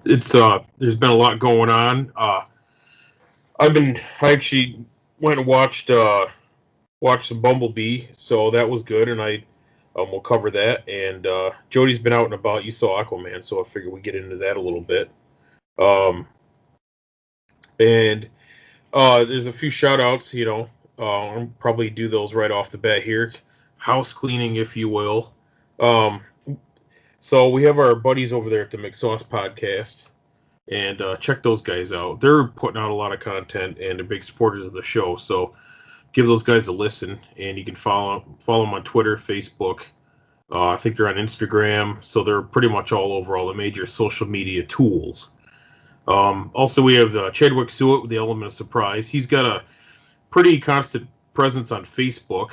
it's there's been a lot going on. I actually went and watched some Bumblebee, so that was good, and I we'll cover that. And Jody's been out and about. You saw Aquaman, so I figured we'd get into that a little bit. Um, and there's a few shout outs, I'll probably do those right off the bat here. House cleaning, if you will. Um, so we have our buddies over there at the McSauce podcast, and check those guys out. They're putting out a lot of content and they're big supporters of the show. So give those guys a listen, and you can follow them on Twitter, Facebook. I think they're on Instagram, so they're pretty much all over all the major social media tools. Also, we have Chadwick Sewett with the Element of Surprise. He's got a pretty constant presence on Facebook,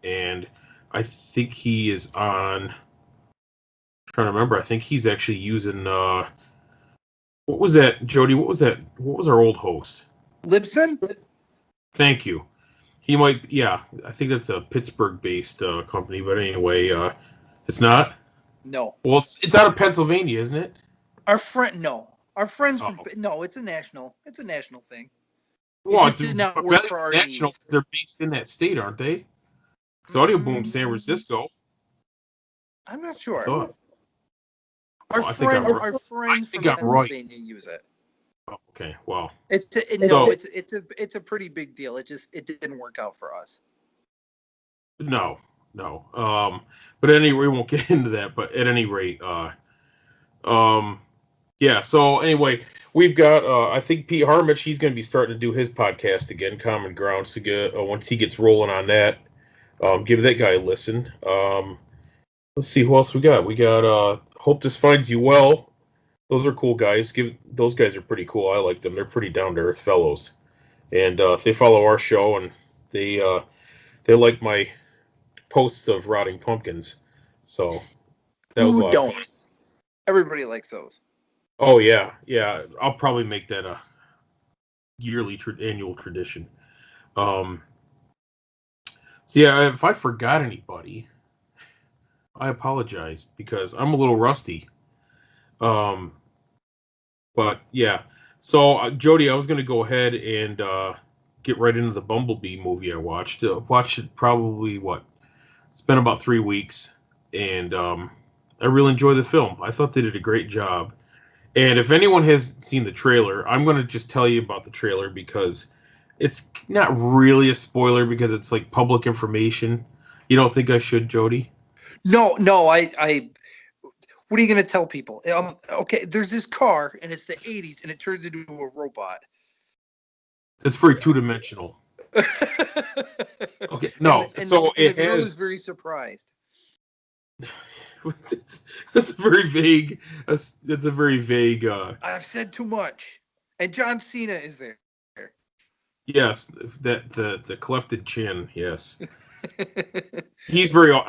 and I think he is on. I'm trying to remember. I think he's actually using. What was that, Jody? What was that? What was our old host? Libsyn? Thank you. He might. Yeah, I think that's a Pittsburgh-based company. But anyway, it's not. No. Well, it's out of Pennsylvania, isn't it? Our friends from no, it's a national thing. Well, it did not work for our national. needs. They're based in that state, aren't they? It's Audio Boom, San Francisco. I'm not sure. Our friends from Pennsylvania use it. Oh, okay, well, it's a pretty big deal. It didn't work out for us. No. But anyway, we won't get into that. But at any rate, yeah. So anyway, we've got I think Pete Harmich. He's going to be starting to do his podcast again, Common Ground. So once he gets rolling on that, give that guy a listen. Let's see who else we got. We got Hope This Finds You Well. Those are cool guys. Those guys are pretty cool. I like them. They're pretty down to earth fellows, and they follow our show, and they like my posts of rotting pumpkins. So that was a lot of fun. Everybody likes those. Oh yeah. I'll probably make that a annual tradition. So yeah, if I forgot anybody, I apologize because I'm a little rusty. But yeah, so Jody, I was going to go ahead and get right into the Bumblebee movie I watched. Watched it probably it's been about 3 weeks, and I really enjoyed the film. I thought they did a great job. And if anyone has seen the trailer, I'm going to just tell you about the trailer because it's not really a spoiler because it's like public information. You don't think I should, Jody? No, I what are you going to tell people? Okay, there's this car, and it's the 80s, and it turns into a robot. It's very two-dimensional. Okay, no. And so the girl is very surprised. That's a very vague. That's a very vague. I've said too much. And John Cena is there. Yes, the clefted chin. Yes.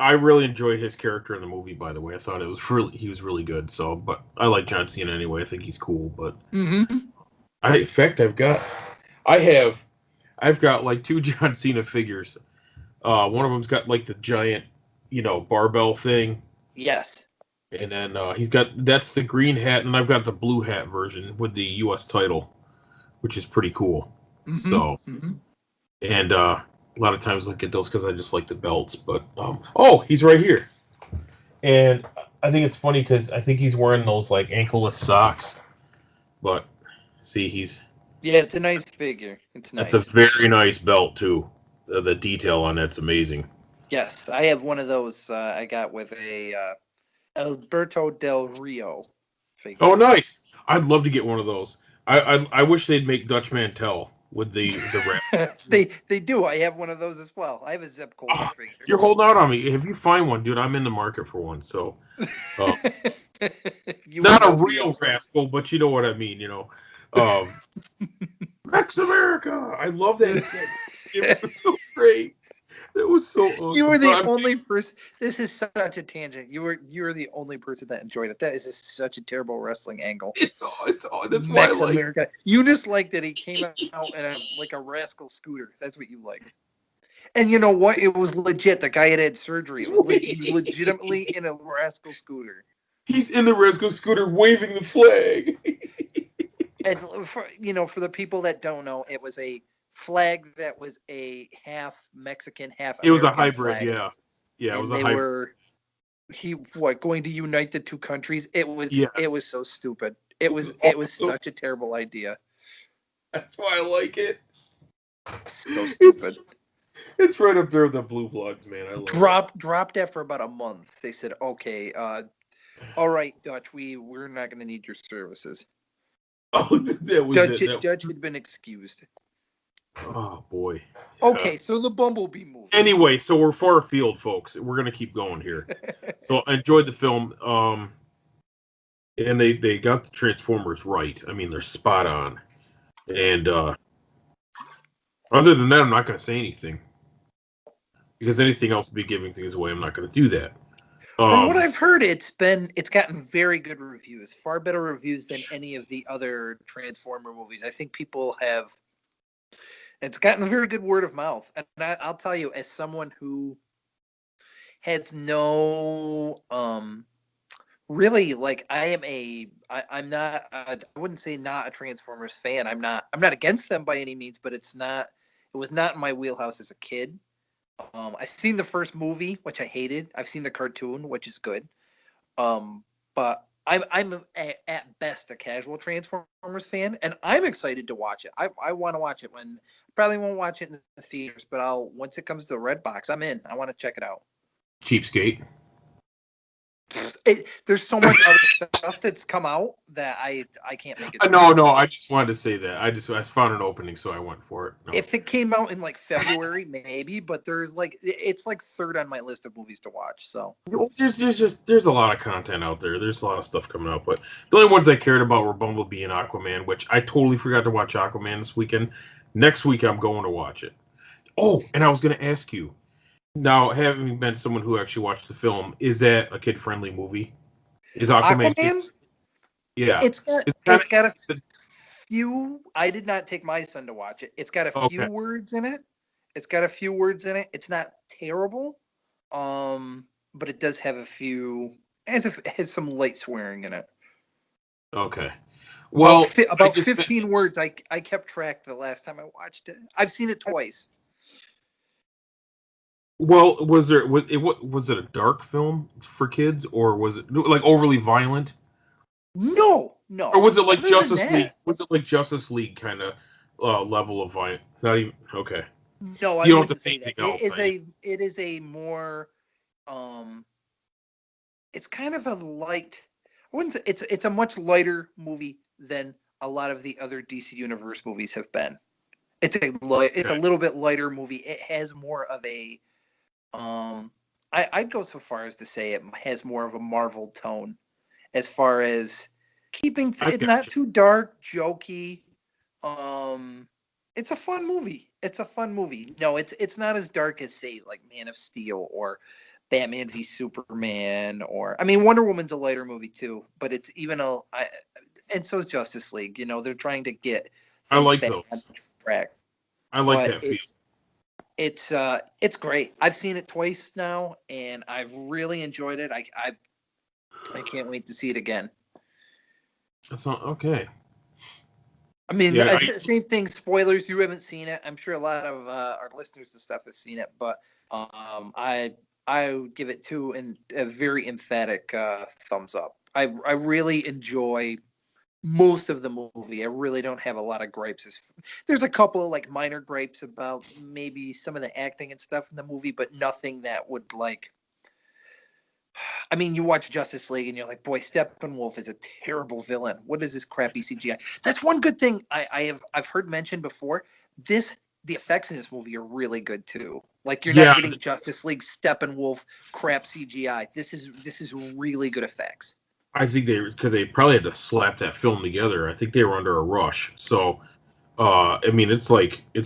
I really enjoyed his character in the movie. By the way, I thought he was really good. So, but I like John Cena anyway. I think he's cool. But in fact, I've got like 2 John Cena figures. One of them's got like the giant, barbell thing. Yes. And then that's the green hat, and I've got the blue hat version with the U.S. title, which is pretty cool. So, and a lot of times I get those because I just like the belts. But he's right here, and I think it's funny because I think he's wearing those like ankleless socks. But see, it's a nice figure. It's nice. That's a very nice belt too. The detail on that's amazing. Yes, I have one of those. I got with a Alberto Del Rio figure. Oh, nice! I'd love to get one of those. I wish they'd make Dutch Mantel with the wrap. They do. I have one of those as well. I have a Zip Coulter figure. You're holding out on me. If you find one, dude, I'm in the market for one. So, not a real rascal, but you know what I mean. Rex America. I love that. It was so great. It was so awesome. You were the only person. This is such a tangent. You were the only person that enjoyed it. That is such a terrible wrestling angle. It's that's Max why I like America. You just like that he came out in a rascal scooter. That's what you like. And you know what? It was legit. The guy had surgery. He was legitimately in a rascal scooter. He's in the rascal scooter waving the flag. And for the people that don't know, it was a flag that was a half Mexican, half It was a American hybrid, flag, yeah. Yeah, it was and a they hybrid. were going to unite the two countries. It Yes. was so stupid. It was such a terrible idea. That's why I like it. So It's stupid. it's right up there with the Blue Bloods, man. I love it. Dropped after about a month. They said, "Okay, all right, Dutch, we're not going to need your services." Oh, that was it. Dutch had been excused. Oh boy. Yeah. Okay, so the Bumblebee movie. Anyway, so we're far afield, folks. We're gonna keep going here. So I enjoyed the film. And they got the Transformers right. I mean, they're spot on. And other than that, I'm not going to say anything because anything else would be giving things away. I'm not going to do that. From what I've heard, it's gotten very good reviews, far better reviews than any of the other Transformer movies. I think people have. It's gotten a very good word of mouth, and I'll tell you, as someone who has no really, like, I'm not I wouldn't say not a Transformers fan. I'm not against them by any means, but it was not in my wheelhouse as a kid. I've seen the first movie, which I hated. I've seen the cartoon, which is good. But I'm at best a casual Transformers fan, and I'm excited to watch it. I want to watch it when probably won't watch it in the theaters, but once it comes to the red box, I'm in. I want to check it out. Cheapskate. There's so much other stuff that's come out that I can't make it. No, I just wanted to say that. I found an opening, so I went for it. No. If it came out in like February, maybe, but it's like third on my list of movies to watch. So there's a lot of content out there. There's a lot of stuff coming out, but the only ones I cared about were Bumblebee and Aquaman, which I totally forgot to watch Aquaman this weekend. Next week I'm going to watch it. Oh, and I was going to ask you. Now, having been someone who actually watched the film, is that a kid-friendly movie? Is Aquaman? Yeah. It's got a few. I did not take my son to watch it. It's got a few words in it. It's not terrible, but it does have a few. Has some light swearing in it. Okay. Well, about 15 words. I kept track the last time I watched it. I've seen it twice. Well, was it a dark film for kids, or was it like overly violent? No. Or was it like Justice League? Was it like Justice League kind of level of violence? Not even okay. No, I wouldn't say that. It is a more it's kind of a light. I wouldn't say it's a much lighter movie than a lot of the other DC Universe movies have been. It's a little bit lighter movie. It has more of a I'd go so far as to say it has more of a Marvel tone as far as keeping it not too dark, jokey. It's a fun movie. No, it's not as dark as, say, like Man of Steel or Batman v Superman, or I mean Wonder Woman's a lighter movie too, but it's even and so is Justice League. You know, they're trying to get things back on track. I like that feel. It's great. I've seen it twice now, and I've really enjoyed it. I can't wait to see it again. That's not okay. I mean, same thing. Spoilers. You haven't seen it. I'm sure a lot of our listeners and stuff have seen it, but I would give it a very emphatic thumbs up. I really enjoy most of the movie. I really don't have a lot of gripes. There's a couple of like minor gripes about maybe some of the acting and stuff in the movie, but nothing that would like. I mean, you watch Justice League and you're like, boy, Steppenwolf is a terrible villain. What is this crappy CGI? That's one good thing I've heard mentioned before. The effects in this movie are really good too. Like you're not getting Justice League Steppenwolf crap CGI. This is really good effects. I think they probably had to slap that film together. I think they were under a rush. So, I mean, it's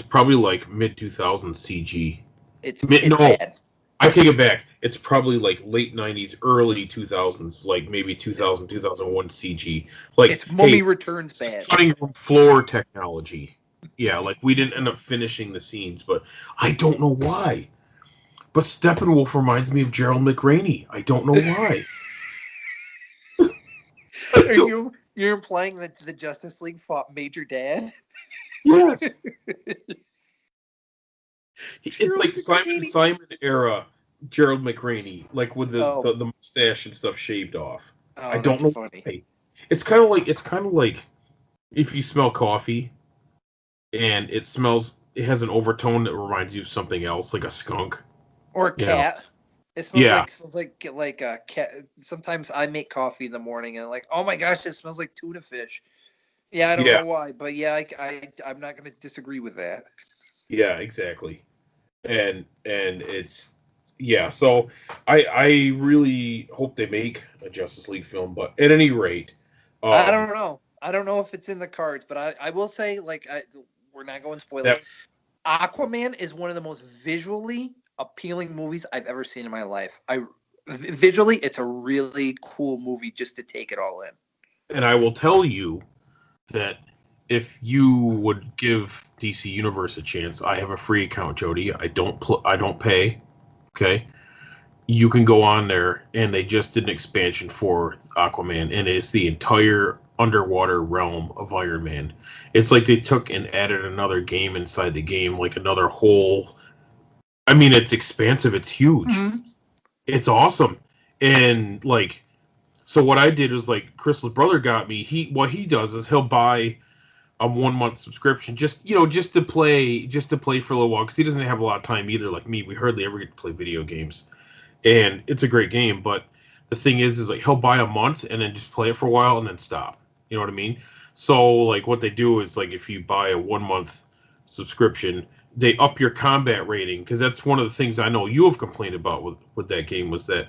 probably like mid 2000s CG. It's bad. I take it back. It's probably like late 90s, early 2000s, like maybe 2000, 2001 CG. Like it's Mummy Returns bad. Cutting room floor technology. Yeah, like we didn't end up finishing the scenes, but I don't know why. But Steppenwolf reminds me of Gerald McRaney. I don't know why. You're implying that the Justice League fought Major Dad? Yes. It's Gerald like McRaney. Simon era Gerald McRaney, like with Oh, the mustache and stuff shaved off. I oh, don't that's know funny. why. It's kind of like if you smell coffee and it has an overtone that reminds you of something else, like a skunk. Or a You know? cat. It Yeah. smells like a cat. Sometimes I make coffee in the morning and like, oh my gosh, it smells like tuna fish. Yeah, I don't Yeah. know why, but yeah, I'm not going to disagree with that. Yeah, exactly. And it's yeah, so I really hope they make a Justice League film, but at any rate, I um don't know. I don't know if it's in the cards, but I will say, we're not going spoilers. that Aquaman is one of the most visually appealing movies I've ever seen in my life. Visually, it's a really cool movie just to take it all in. and I will tell you that if you would give DC Universe a chance, I have a free account, Jody. I don't pay. Okay, you can go on there, and they just did an expansion for Aquaman, and it's the entire underwater realm of Iron Man. It's like they took and added another game inside the game, like another whole. I mean, it's expansive. It's huge. Mm-hmm. It's awesome, and like, so what I did was like Crystal's brother got me. What he does is he'll buy a 1 month subscription just to play for a little while because he doesn't have a lot of time either. Like me, we hardly ever get to play video games, and it's a great game. But the thing is like he'll buy a month and then just play it for a while and then stop. You know what I mean? So like what they do is like if you buy a 1 month subscription, they up your combat rating because that's one of the things I know you have complained about with that game was that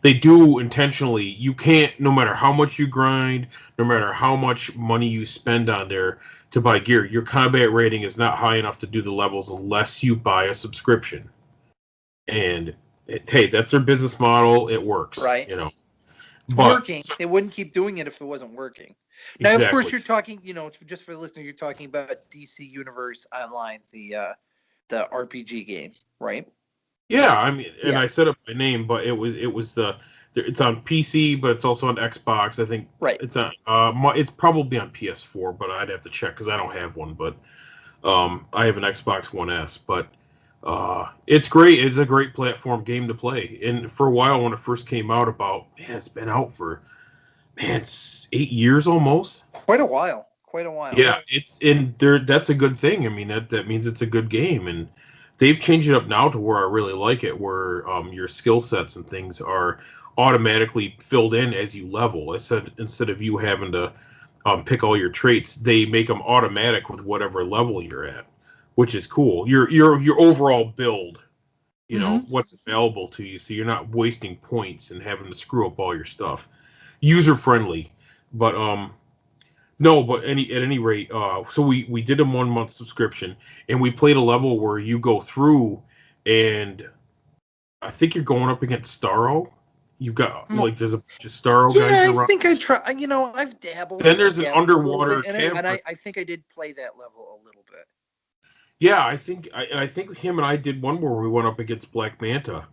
they do intentionally. You can't, no matter how much you grind, no matter how much money you spend on there to buy gear, your combat rating is not high enough to do the levels unless you buy a subscription. And hey, that's their business model. It works, Right. you know. It's But working. They wouldn't keep doing it if it wasn't working. Now, of course, exactly, you're talking. Just for the listener, you're talking about DC Universe Online, the RPG game, right? yeah. I mean, and Yeah. I set up my name, but it's on PC, but it's also on Xbox. I think Right. it's on it's probably on PS4, but I'd have to check because I don't have one. But I have an Xbox One S, but it's great. It's a great platform game to play. And for a while, when it first came out, it's been out for it's 8 years almost. Quite a while. Quite a while. Yeah, it's in there. That's a good thing. I mean, that means it's a good game, and they've changed it up now to where I really like it, where your skill sets and things are automatically filled in as you level. Instead of you having to pick all your traits, they make them automatic with whatever level you're at, which is cool. Your overall build, Mm-hmm. what's available to you, so you're not wasting points and having to screw up all your stuff. User friendly, but no, but at any rate, so we did a 1 month subscription, and we played a level where you go through, and I think you're going up against Starro. You've got like there's a bunch of Starro guys Yeah, I around. think I try. I've dabbled. Then there's I've an dabbled a little underwater bit in it, and cavern. I think I did play that level a little bit. Yeah, I think him and I did one where we went up against Black Manta, Well,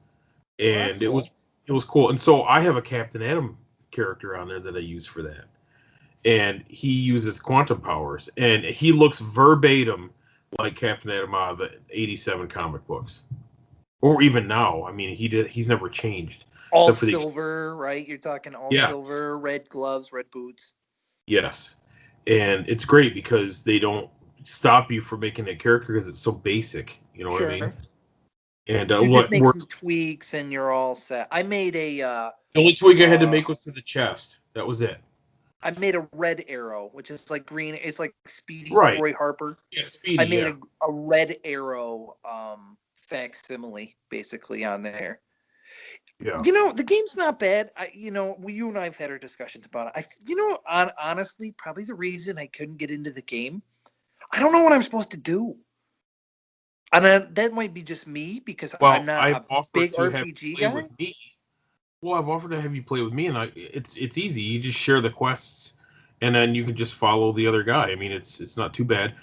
that's and cool. it was cool. And so I have a Captain Atom character on there that I use for that, and he uses quantum powers, and he looks verbatim like Captain Atom out of the '87 comic books, or even now. I mean, he's never changed All except for the silver, right? You're talking all yeah, silver, red gloves, red boots. yes, and it's great because they don't stop you from making that character because it's so basic. You know what I mean? Sure. And You just what make some works. tweaks and you're all set. The only tweak I had to Uh, make was to the chest. That was it. I made a red arrow, which is like green. It's like Speedy Right. Roy Harper. Yeah, Speedy. I made Yeah. a red arrow facsimile basically on there. Yeah. The game's not bad. You and I have had our discussions about it. Honestly, probably the reason I couldn't get into the game, I don't know what I'm supposed to do. And that might be just me because I'm Well, not I've a offered big to have you RPG play guy. with me. Well, I've offered to have you play with me, and it's easy. You just share the quests, and then you can just follow the other guy. I mean, it's not too bad.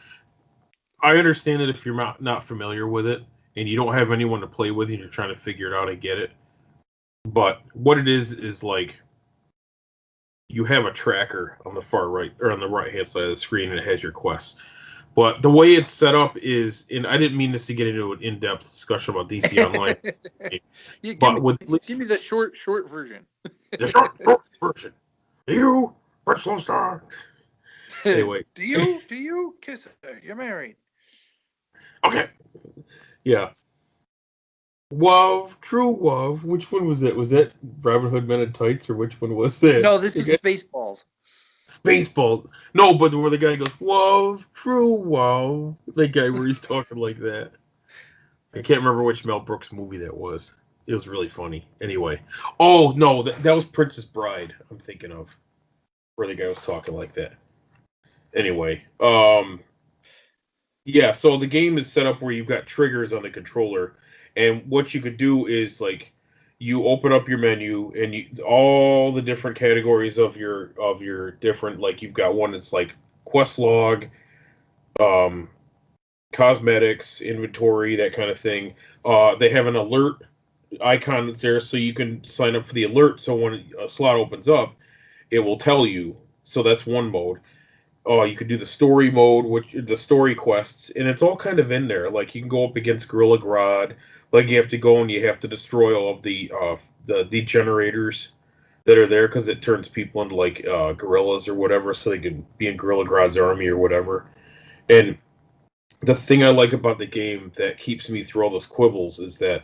I understand that if you're not familiar with it and you don't have anyone to play with, and you're trying to figure it out, I get it. But what it is like you have a tracker on the far right or on the right hand side of the screen, and it has your quests. But the way it's set up is, and I didn't mean this to get into an in-depth discussion about DC Online, You but with at least give me the short version. the short version, you Pretzel Star. Anyway, Do you kiss her? You're married. okay, yeah. Love, true love. Which one was it? Was that Robin Hood Men in Tights, or which one was that? No, this is Spaceballs. Spaceballs. No, but where the guy goes, love, true love. The guy where he's talking like that. I can't remember which Mel Brooks movie that was. It was really funny. Anyway. Oh, no, that was Princess Bride, I'm thinking of. Where the guy was talking like that. Anyway. Yeah, so the game is set up where you've got triggers on the controller. And what you could do is, like, you open up your menu and all the different categories of your different, like, you've got one that's like quest log, um, cosmetics, inventory, that kind of thing. They have an alert icon that's there, so you can sign up for the alert. So when a slot opens up, it will tell you. So that's one mode. You could do the story mode, which the story quests, and it's all kind of in there. Like you can go up against Gorilla Grodd. Like you have to go and you have to destroy all of the degenerators that are there because it turns people into like gorillas or whatever, so they can be in Gorilla Grodd's army or whatever. And the thing I like about the game that keeps me through all those quibbles is that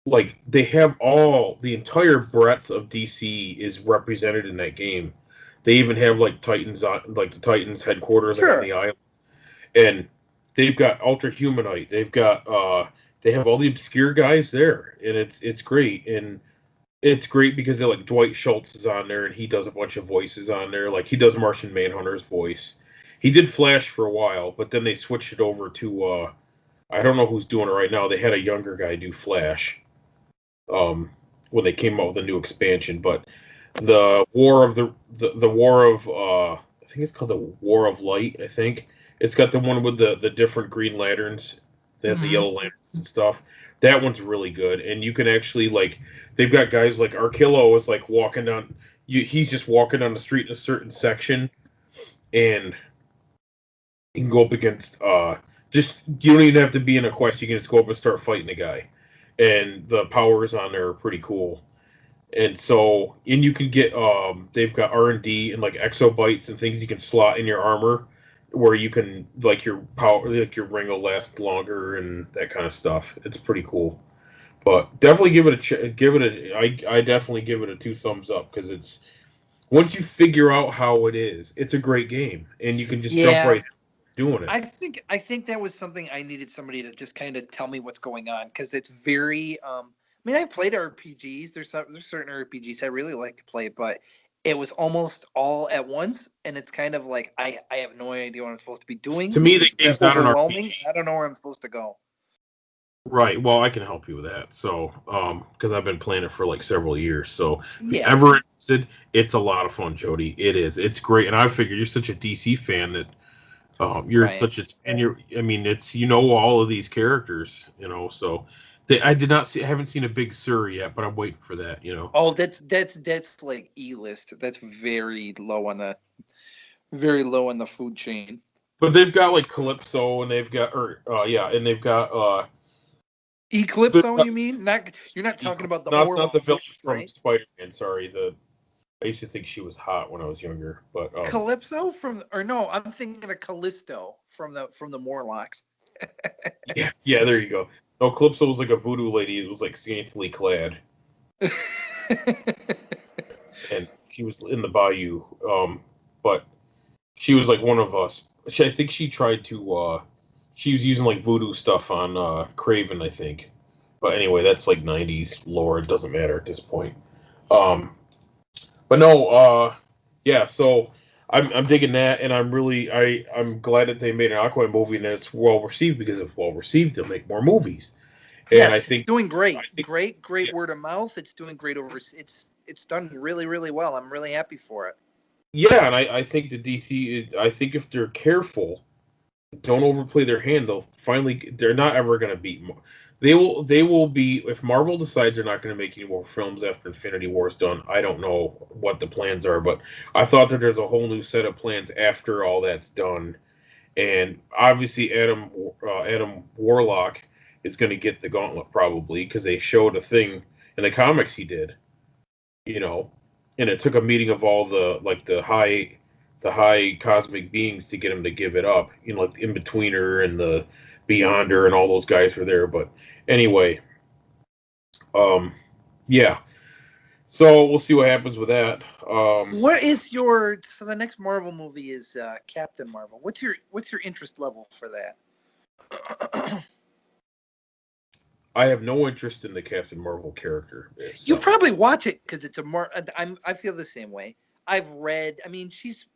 like they have all the entire breadth of DC is represented in that game. They even have like Titans on like the Titans headquarters on the island, and they've got Ultra Humanite. They have all the obscure guys there, and it's great. And it's great because they're like Dwight Schultz is on there, and he does a bunch of voices on there. Like he does Martian Manhunter's voice. He did Flash for a while, but then they switched it over to I don't know who's doing it right now. They had a younger guy do Flash when they came out with a new expansion, but the War of the War of I think it's called the War of Light. I think it's got the one with the different Green Lanterns. That's the Yellow Lanterns and stuff. That one's really good, and you can actually like they've got guys like Arkillo is like walking down. He's just walking down the street in a certain section, and you can go up against just you don't even have to be in a quest. You can just go up and start fighting the guy, and the powers on there are pretty cool. And so, and you can get they've got R&D and like exobytes and things you can slot in your armor, where you can like your power, like your ring will last longer and that kind of stuff. It's pretty cool. But definitely give it I definitely give it a 2 thumbs up because it's once you figure out how it is, it's a great game and you can just jump right doing it. I think that was something I needed somebody to just kind of tell me what's going on because it's very. I mean, I've played RPGs. There's certain RPGs I really like to play, but it was almost all at once, and it's kind of like I have no idea what I'm supposed to be doing. To me, the game's not overwhelming. an RPG. I don't know where I'm supposed to go. Right. Well, I can help you with that. So, because I've been playing it for like several years. So, if you're Yeah. ever interested, it's a lot of fun, Jody. It is. It's great. And I figured you're such a DC fan that you're Right. such a, and you're, I mean, it's, you know, all of these characters, you know, so I haven't seen a Big Sur yet, but I'm waiting for that, you know. Oh, that's like E-list. That's very low on the food chain. But they've got like Calypso and they've got, and they've got, Eclipso, you mean? You're not talking about the not the villain from right? Spider-Man, sorry. I used to think she was hot when I was younger, but Calypso I'm thinking of Callisto from the Morlocks. yeah, there you go. No, Calypso was like a voodoo lady. It was like scantily clad, and she was in the bayou. But she was like one of us. I think she tried to. She was using like voodoo stuff on Craven, I think. But anyway, that's like '90s lore. It doesn't matter at this point. But no, yeah. So I'm digging that, and I'm glad that they made an Aquaman movie and it's well received because if well received, they'll make more movies. And yes, I think it's doing great. Great yeah. word of mouth. It's doing great it's done really, really well. I'm really happy for it. Yeah, and I think the DC is. I think if they're careful, don't overplay their hand, they're not ever going to beat. They will be, if Marvel decides they're not going to make any more films after Infinity War is done. I don't know what the plans are, but I thought that there's a whole new set of plans after all that's done. And obviously, Adam Warlock is going to get the gauntlet probably because they showed a thing in the comics he did, you know, and it took a meeting of all the high cosmic beings to get him to give it up. You know, like the In-Betweener and the Beyonder and all those guys were there. But anyway, yeah. So we'll see what happens with that. What is your so the next Marvel movie is Captain Marvel? What's your interest level for that? I have no interest in the Captain Marvel character. You probably watch it because it's I feel the same way. I've read. I mean, she's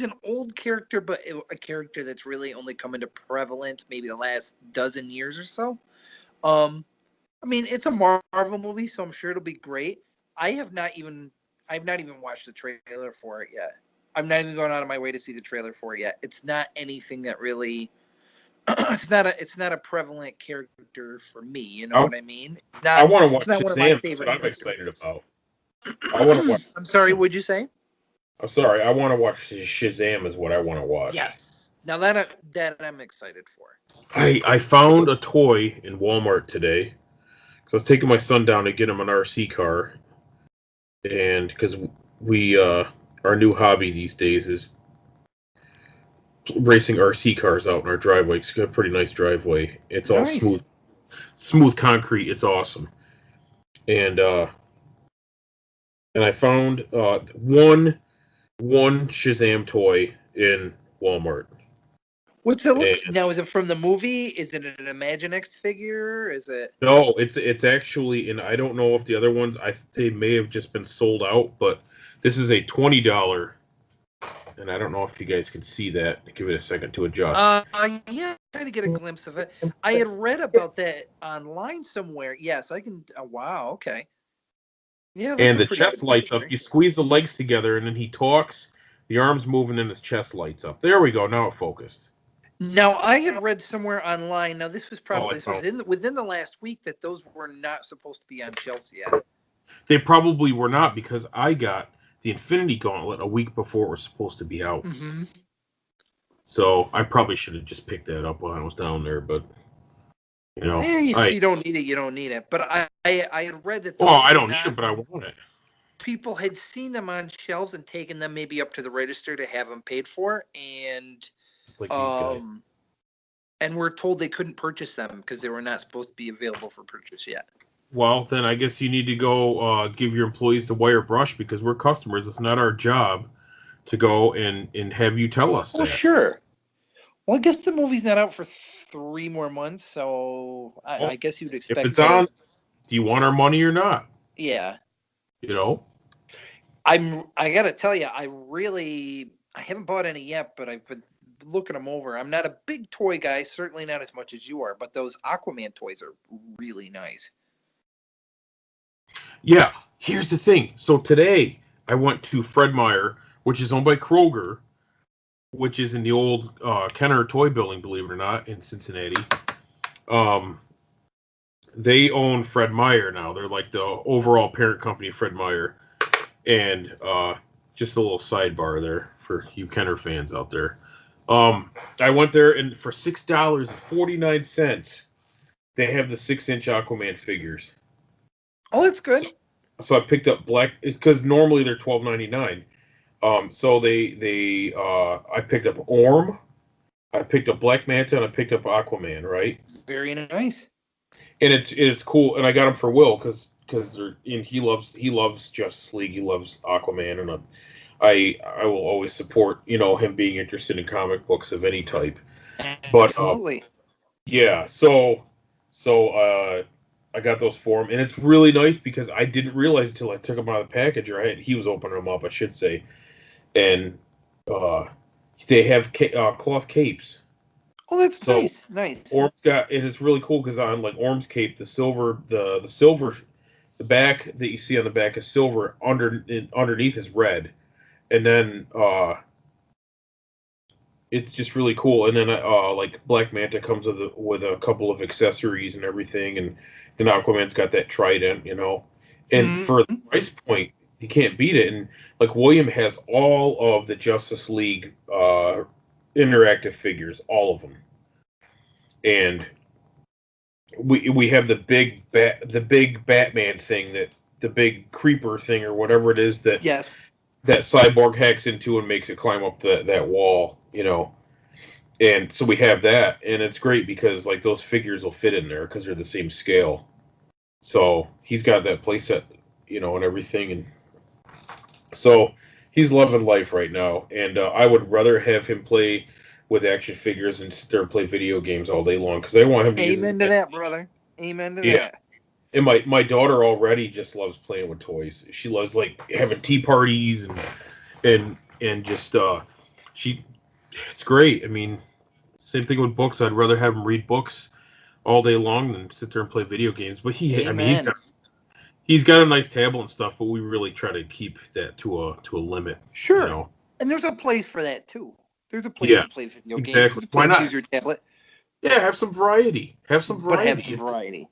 an old character, but a character that's really only come into prevalence maybe the last dozen years or so. I mean, it's a Marvel movie, so I'm sure it'll be great. I've not even watched the trailer for it yet. I'm not even going out of my way to see the trailer for it yet. It's not anything that really. It's not a prevalent character for me. You know what I mean? I want to watch It's not one of my Shazam. That's favorite what I'm characters. excited about. I want to watch. I'm sorry. What'd you say? I'm sorry. I want to watch Shazam. Is what I want to watch. Yes. Now that I'm excited for. I found a toy in Walmart today because I was taking my son down to get him an RC car, and because we our new hobby these days is racing RC cars out in our driveway. It's got a pretty nice driveway. It's all smooth concrete. It's awesome. And I found one Shazam toy in Walmart. What's it look now? Is it from the movie? Is it an Imaginext figure? Is it? No, it's actually, and I don't know if the other ones they may have just been sold out, but this is a $20. And I don't know if you guys can see that. Give it a second to adjust. Yeah, trying to get a glimpse of it. I had read about that online somewhere. Yes, I can. Oh, wow. Okay. Yeah. And the chest lights up. You squeeze the legs together, and then he talks. The arms moving, and his chest lights up. There we go. Now it focused. Now I had read somewhere online. Now this was probably within the last week that those were not supposed to be on shelves yet. They probably were not because I got the Infinity Gauntlet a week before it was supposed to be out. Mm-hmm. So I probably should have just picked that up while I was down there, but you know, if you don't need it, you don't need it. But I had read that. Well, I don't need it, but I want it. People had seen them on shelves and taken them maybe up to the register to have them paid for, and like these guys. And we're told they couldn't purchase them because they were not supposed to be available for purchase yet. Well, then I guess you need to go give your employees the wire brush because we're customers. It's not our job to go and have you tell us that. Well, sure. Well, I guess the movie's not out for 3 more months, so I guess you'd expect. If it's on, do you want our money or not? Yeah. You know? I got to tell you, I haven't bought any yet, but I've been looking them over. I'm not a big toy guy, certainly not as much as you are, but those Aquaman toys are really nice. Yeah, here's the thing. So today I went to Fred Meyer, which is owned by Kroger, which is in the old Kenner Toy Building, believe it or not, in Cincinnati. They own Fred Meyer now. They're like the overall parent company of Fred Meyer. And just a little sidebar there for you Kenner fans out there. I went there, and for $6.49, they have the 6-inch Aquaman figures. Oh, that's good. So I picked up black because normally they're $12.99. So I picked up Orm, I picked up Black Manta, and I picked up Aquaman. Right. Very nice. And it's cool, and I got them for Will because he loves Justice League, he loves Aquaman, and I will always support him being interested in comic books of any type. But absolutely. Yeah. So I got those for him, and it's really nice because I didn't realize until I took them out of the package, or he was opening them up, I should say, and they have cloth capes. Oh, that's nice. Nice. Orm's got, and it's really cool because on like Orm's cape, the silver, the back that you see on the back is silver. Underneath is red, and then it's just really cool. And then like Black Manta comes with a couple of accessories and everything, and then Aquaman's got that trident, you know. And for the Mm-hmm. price point, you can't beat it. And like William has all of the Justice League interactive figures, all of them, and we have the big Batman thing, that the big creeper thing or whatever it is Yes. that Cyborg hacks into and makes it climb up that wall, you know. And so we have that, and it's great because like those figures will fit in there because they're the same scale. So he's got that playset, you know, and everything, and so he's loving life right now. And I would rather have him play with action figures and sit there and play video games all day long because I want him to use his Amen to that, brother. Amen to yeah. that. And my daughter already just loves playing with toys. She loves like having tea parties and just she it's great. I mean, same thing with books. I'd rather have him read books all day long than sit there and play video games. But I mean, Amen. he's got a nice tablet and stuff, but we really try to keep that to a limit. You Sure. know? And there's a place for that too. There's a place Yeah, to play video games. exactly. There's a Why place to not? use your tablet, Yeah, have some variety. Have some but have variety. some variety.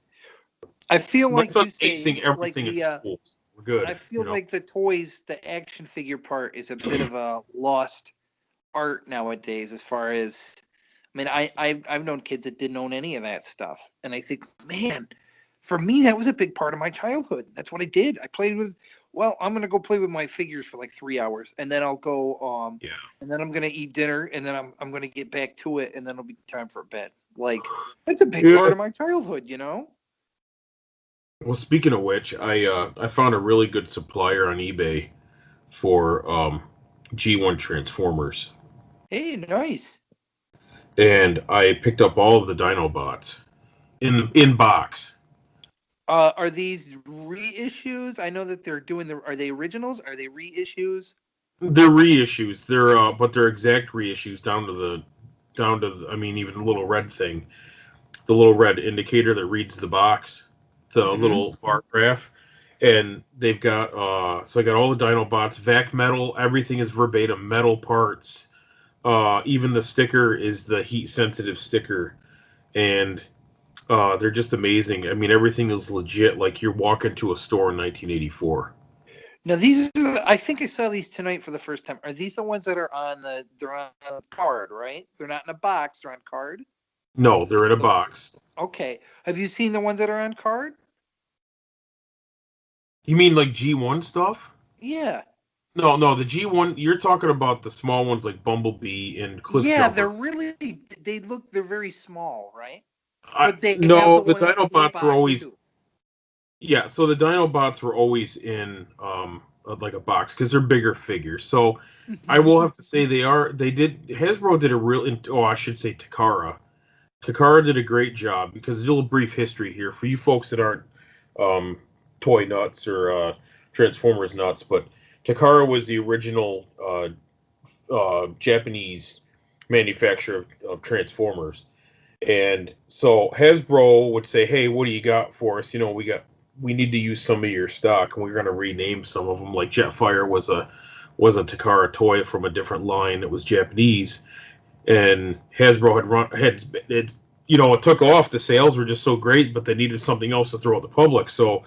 I feel My like you son's say acing like everything at the school. So we're good. I You feel know? like the toys, the action figure part is a bit of a lost art nowadays as far as I mean, I've known kids that didn't own any of that stuff. And I think, man, for me that was a big part of my childhood. That's what I did. I played with I'm gonna go play with my figures for like 3 hours and then I'll go Yeah. and then I'm gonna eat dinner and then I'm gonna get back to it and then it'll be time for bed. Like that's a big part Yeah. of my childhood, you know? Well, speaking of which, I found a really good supplier on eBay for G1 Transformers, Hey, nice. and I picked up all of the Dinobots in box. Are these reissues? I know that they're doing are they originals? Are they reissues? They're reissues. But they're exact reissues I mean, even the little red thing, the little red indicator that reads the box, the Mm-hmm. little bar graph. And they've got so I got all the Dinobots, vac metal, everything is verbatim metal parts. Even the sticker is the heat sensitive sticker, and they're just amazing. I mean, everything is legit, like you're walking to a store in 1984. Now I think I saw these tonight for the first time. Are these the ones that are they're on card, right? They're not in a box, they're on card. No, they're in a box. Okay. Have you seen the ones that are on card? You mean like G1 stuff? Yeah. No, no, the G1. You're talking about the small ones like Bumblebee and Cliff Yeah, they're Jumper. really they're very small, right? I But they have no, the the ones in Dinobots were box always too. yeah. So the Dinobots were always in like a box because they're bigger figures. So I Mm-hmm. will have to say they did Hasbro did a real oh I should say Takara. Takara did a great job because a little brief history here for you folks that aren't um, toy nuts or Transformers nuts, but Takara was the original Japanese manufacturer of Transformers, and so Hasbro would say, "Hey, what do you got for us? You know, we need to use some of your stock, and we're going to rename some of them. Like Jetfire was a Takara toy from a different line that was Japanese, and Hasbro had you know, it took off. The sales were just so great, but they needed something else to throw at the public, so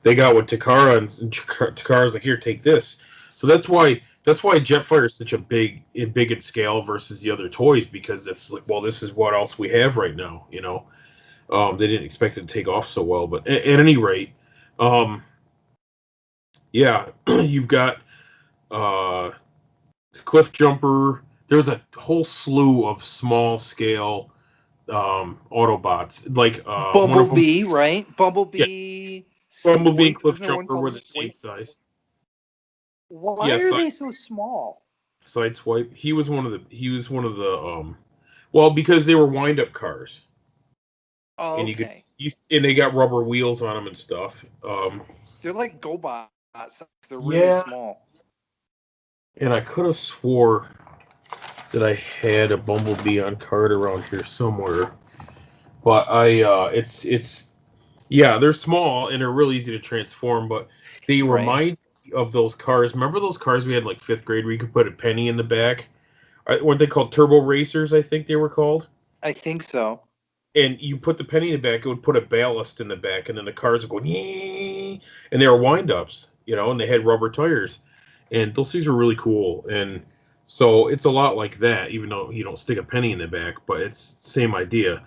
they got with Takara, and Takara's like, here, take this. So that's why Jetfire is such a big in scale versus the other toys, because it's like, well, this is what else we have right now, you know. They didn't expect it to take off so well, but at any rate, um, yeah, you've got uh, Cliff Jumper. There's a whole slew of small scale Autobots. Like one of them, Bumblebee, right? yeah, Bumblebee, Bumblebee and Swipe. Cliff Isn't there one Jumper called were the Swipe? same size. Why Yeah, are they so small? Sideswipe. He was one of the well, because they were wind up cars, Oh, and okay. and they got rubber wheels on them and stuff. They're like GoBots. They're really Yeah, small. and I could have swore that I had a Bumblebee on card around here somewhere, but it's yeah, they're small and they're really easy to transform, but they Right. remind me of those cars. Remember those cars we had like fifth grade where you could put a penny in the back? Weren't they called turbo racers? I think they were called. I think so. And you put the penny in the back, it would put a ballast in the back, and then the cars would go, yee, and they were wind-ups, and they had rubber tires. And those things were really cool. And so it's a lot like that, even though you don't stick a penny in the back, but it's the same idea.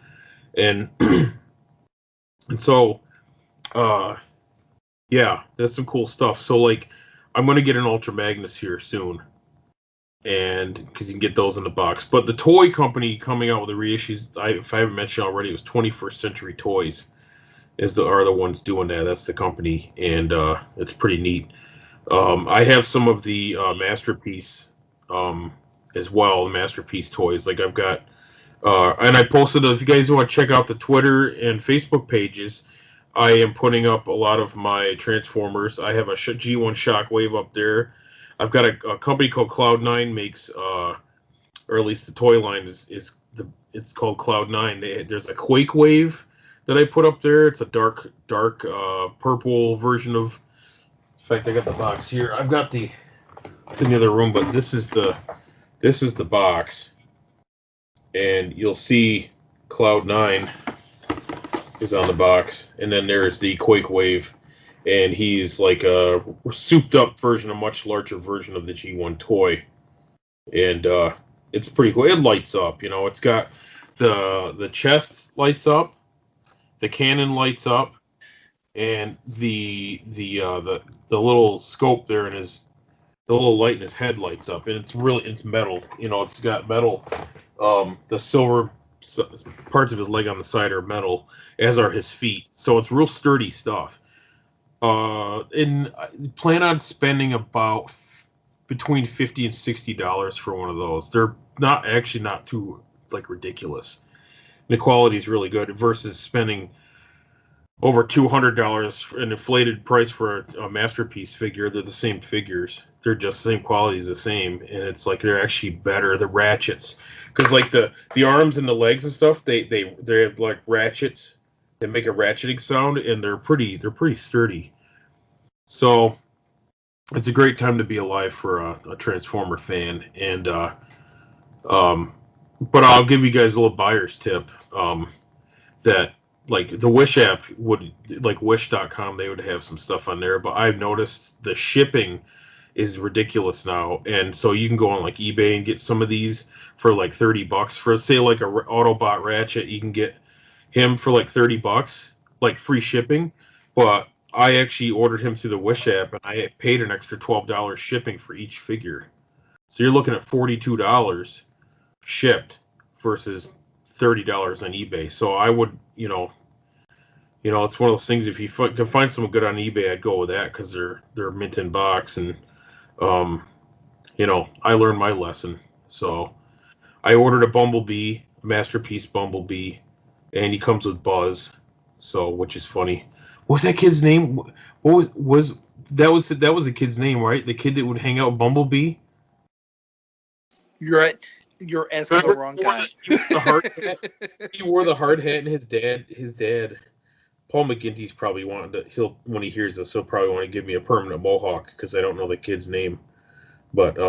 And and so, yeah, that's some cool stuff. So, like, I'm going to get an Ultra Magnus here soon. And because you can get those in the box. But the toy company coming out with the reissues, if I haven't mentioned already, it was 21st Century Toys are the ones doing that. That's the company, and it's pretty neat. I have some of the Masterpiece as well, the Masterpiece toys. Like I've got, and I posted. If you guys want to check out the Twitter and Facebook pages, I am putting up a lot of my Transformers. I have a G1 Shockwave up there. I've got a company called Cloud9 makes, or at least the toy line it's called Cloud9. There's a Quake Wave that I put up there. It's a dark purple version of. In fact, I got the box here. I've got it's in the other room, but this is the box, and you'll see Cloud9 is on the box, and then there's the Quake Wave, and he's like a souped up version, a much larger version of the G1 toy, and it's pretty cool. It lights up, It's got the chest lights up, the cannon lights up, and the little scope there in the little light in his head lights up, and it's metal. It's got metal. The silver parts of his leg on the side are metal, as are his feet. So it's real sturdy stuff. And I plan on spending about between $50 and $60 for one of those. They're not too like ridiculous. The quality is really good versus spending over $200 an inflated price for a Masterpiece figure. They're the same figures. They're just the same quality as the same, and it's like they're actually better. The ratchets, because like the arms and the legs and stuff, they have like ratchets. They make a ratcheting sound, and they're pretty sturdy. So it's a great time to be alive for a Transformer fan. And but I'll give you guys a little buyer's tip. That like the Wish app would, like Wish.com, they would have some stuff on there, but I've noticed the shipping is ridiculous now, and so you can go on like eBay and get some of these for like $30 for, say, like a Autobot Ratchet. You can get him for like $30, like free shipping. But I actually ordered him through the Wish app, and I paid an extra $12 shipping for each figure. So you're looking at $42 shipped versus $30 on eBay. So I would, it's one of those things. If you can find someone good on eBay, I'd go with that because they're mint in box, and I learned my lesson. So I ordered a Bumblebee, a Masterpiece Bumblebee, and he comes with Buzz. So, which is funny. What was that kid's name? What was that was the kid's name, right? The kid that would hang out with Bumblebee. You're right. You're asking the wrong guy. He wore the hard hat, and his dad, Paul McGinty's probably when he hears this, he'll probably want to give me a permanent mohawk because I don't know the kid's name. But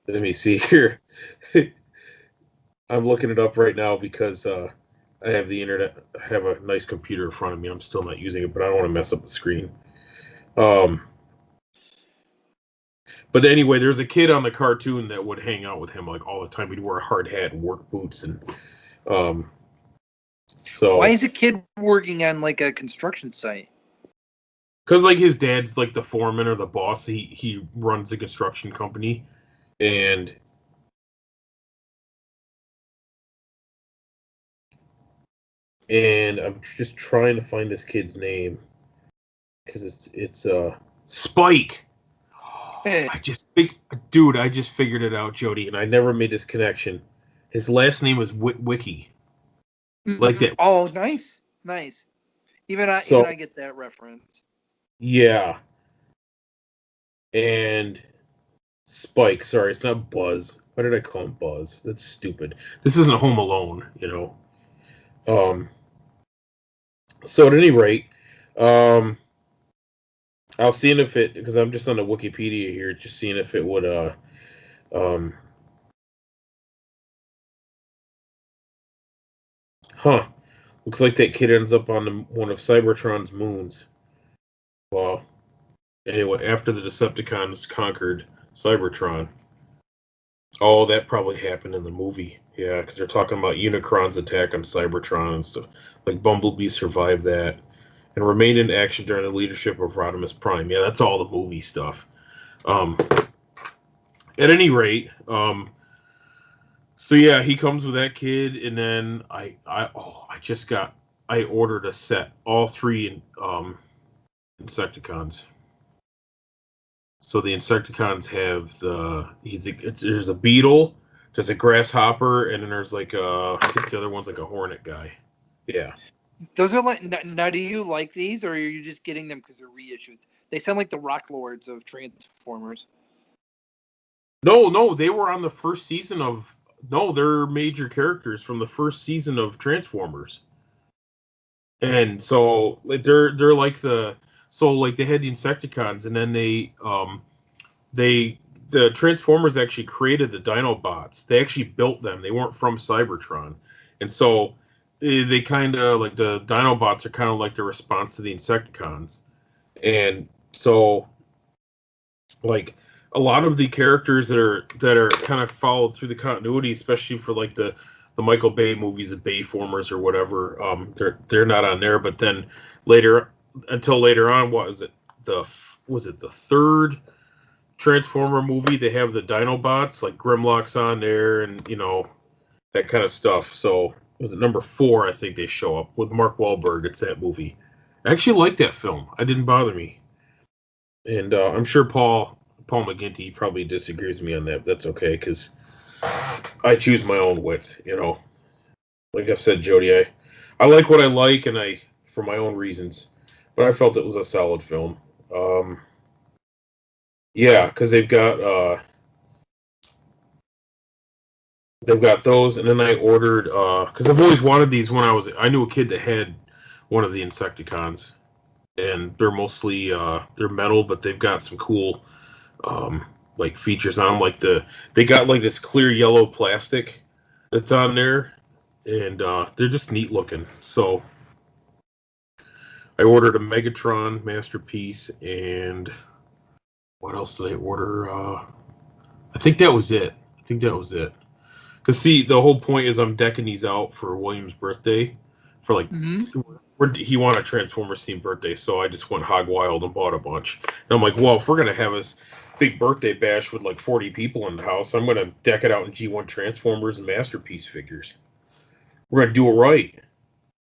let me see here. I'm looking it up right now because I have the internet. I have a nice computer in front of me. I'm still not using it, but I don't want to mess up the screen. But anyway, there's a kid on the cartoon that would hang out with him like all the time. He'd wear a hard hat and work boots, and so. Why is a kid working on like a construction site? Because like his dad's like the foreman or the boss. He runs the construction company, and I'm just trying to find this kid's name because it's Spike. I just figured it out, Jody, and I never made this connection. His last name is Wiki. Like that. Oh, nice. Even I get that reference. Yeah. And Spike, sorry, it's not Buzz. Why did I call him Buzz? That's stupid. This isn't Home Alone, So at any rate, I'll see if it, because I'm just on the Wikipedia here, just seeing if it would Um, huh. Looks like that kid ends up on one of Cybertron's moons. Wow. Anyway, after the Decepticons conquered Cybertron. Oh, that probably happened in the movie. Yeah, because they're talking about Unicron's attack on Cybertron and stuff. Like Bumblebee survived that and remained in action during the leadership of Rodimus Prime. Yeah, that's all the movie stuff. Um, at any rate, so yeah, he comes with that kid, and then I ordered a set, all three Insecticons. So the Insecticons have there's a beetle, there's a grasshopper, and then there's like I think the other one's like a hornet guy. Yeah. Those are like now. Do you like these, or are you just getting them because they're reissued? They sound like the Rock Lords of Transformers. No, they were on the first season of. No, they're major characters from the first season of Transformers. And so like they're like like they had the Insecticons, and then the Transformers actually created the Dinobots. They actually built them. They weren't from Cybertron, and so they kind of like the Dinobots are kind of like the response to the Insecticons, and so like a lot of the characters that are kind of followed through the continuity, especially for like the Michael Bay movies, the Bayformers or whatever, they're not on there. But then until later on, was it the third Transformer movie? They have the Dinobots, like Grimlock's on there, and that kind of stuff. So was it number 4? I think they show up with Mark Wahlberg. It's that movie. I actually like that film. It didn't bother me. And I'm sure Paul McGinty probably disagrees with me on that. But that's okay, because I choose my own wit. Like I've said, Jody, I like what I like, and I for my own reasons. But I felt it was a solid film. Yeah, because they've got those, and then I ordered because I've always wanted these when I knew a kid that had one of the Insecticons, and they're mostly they're metal, but they've got some cool like features on them. Like they got like this clear yellow plastic that's on there, and they're just neat looking. So I ordered a Megatron Masterpiece, and what else did I order? I think that was it. Because see, the whole point is I'm decking these out for William's birthday, for like he wanted a Transformers themed birthday, so I just went hog wild and bought a bunch. And I'm like, well, if we're gonna have this big birthday bash with like 40 people in the house, I'm gonna deck it out in G1 Transformers and Masterpiece figures. We're gonna do it right.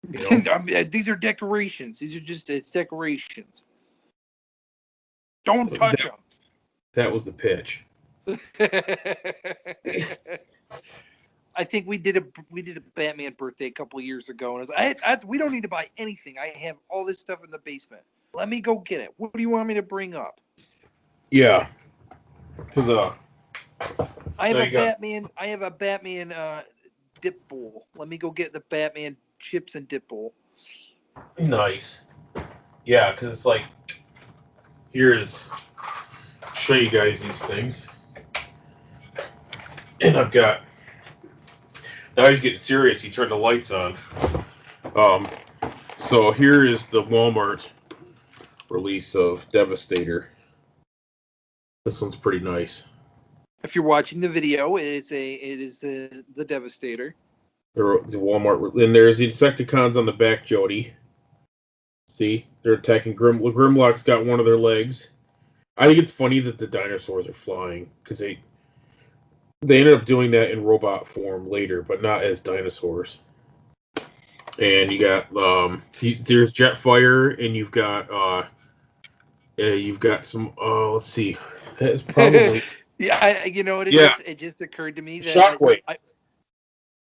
These are decorations. These are it's decorations. Don't touch them. That was the pitch. I think we did a Batman birthday a couple of years ago, and we don't need to buy anything. I have all this stuff in the basement. Let me go get it. What do you want me to bring up? Yeah, because I have a Batman dip bowl. Let me go get the Batman chips and dip bowl. Nice. Yeah, because it's like show you guys these things, and I've got. Now he's getting serious. He turned the lights on. So here is the Walmart release of Devastator. This one's pretty nice. If you're watching the video, it is the Devastator. The Walmart, and there's the Insecticons on the back, Jody. See, they're attacking Grimlock's got one of their legs. I think it's funny that the dinosaurs are flying because they ended up doing that in robot form later, but not as dinosaurs. And you got there's Jetfire, and you've got some. Let's see, that is probably it just occurred to me that Shockwave.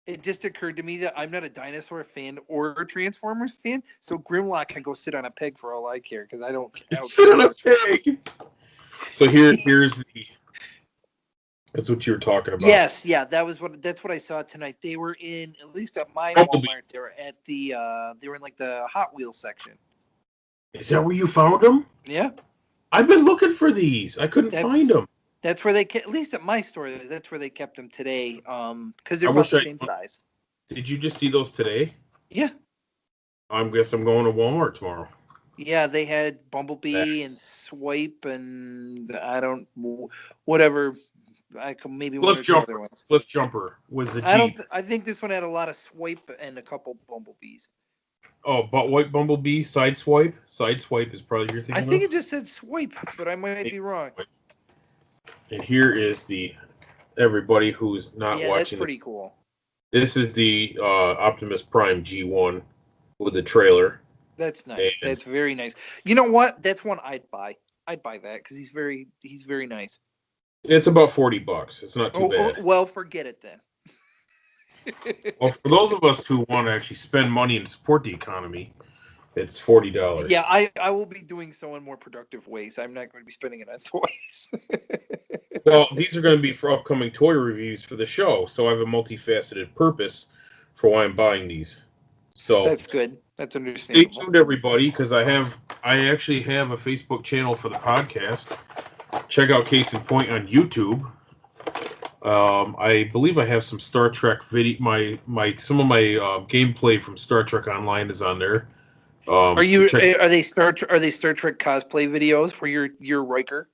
It just occurred to me that I'm not a dinosaur fan or a Transformers fan, so Grimlock can go sit on a peg for all I care because I don't sit on a peg. So here's the. That's what you were talking about. Yes, yeah, that's what I saw tonight. They were in, at least at my Walmart, they were at they were in like the Hot Wheels section. Is that where you found them? Yeah. I've been looking for these. I couldn't find them. That's where at least at my store, that's where they kept them today. Because they're I about wish the same size. Did you just see those today? Yeah. I guess I'm going to Walmart tomorrow. Yeah, they had Bumblebee and Swipe and whatever. Maybe one or two other ones. Cliff Jumper was the Jeep. I think this one had a lot of Swipe and a couple Bumblebees. Oh, but white Bumblebee, Sideswipe. Sideswipe is probably your thing. I think it just said Swipe, but I might be wrong. And here is everybody who's not watching. That's pretty cool. This is the Optimus Prime G1 with the trailer. That's nice. That's very nice. You know what? That's one I'd buy. I'd buy that because he's very nice. It's about $40. It's not too bad. Well, forget it then. Well, for those of us who want to actually spend money and support the economy, it's $40. Yeah, I will be doing so in more productive ways. I'm not going to be spending it on toys. Well, these are going to be for upcoming toy reviews for the show, so I have a multifaceted purpose for why I'm buying these. So that's good. That's understandable. Stay tuned, everybody, because I actually have a Facebook channel for the podcast. Check out Case in Point on YouTube. I believe I have some Star Trek video. Some of my gameplay from Star Trek Online is on there. Are they Star Trek cosplay videos where you're Riker?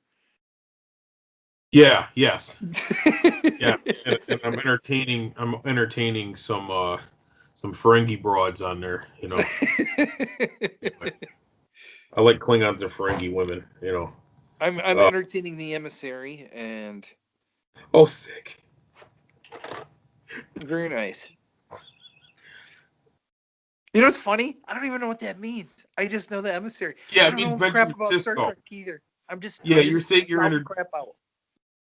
Yeah. Yes. Yeah. And I'm entertaining some Ferengi broads on there. You know. I like Klingons and Ferengi women. You know. I'm entertaining the emissary and. Oh, sick. Very nice. You know what's funny? I don't even know what that means. I just know the emissary. Yeah, I don't know crap about Star Trek either. You're saying crap out.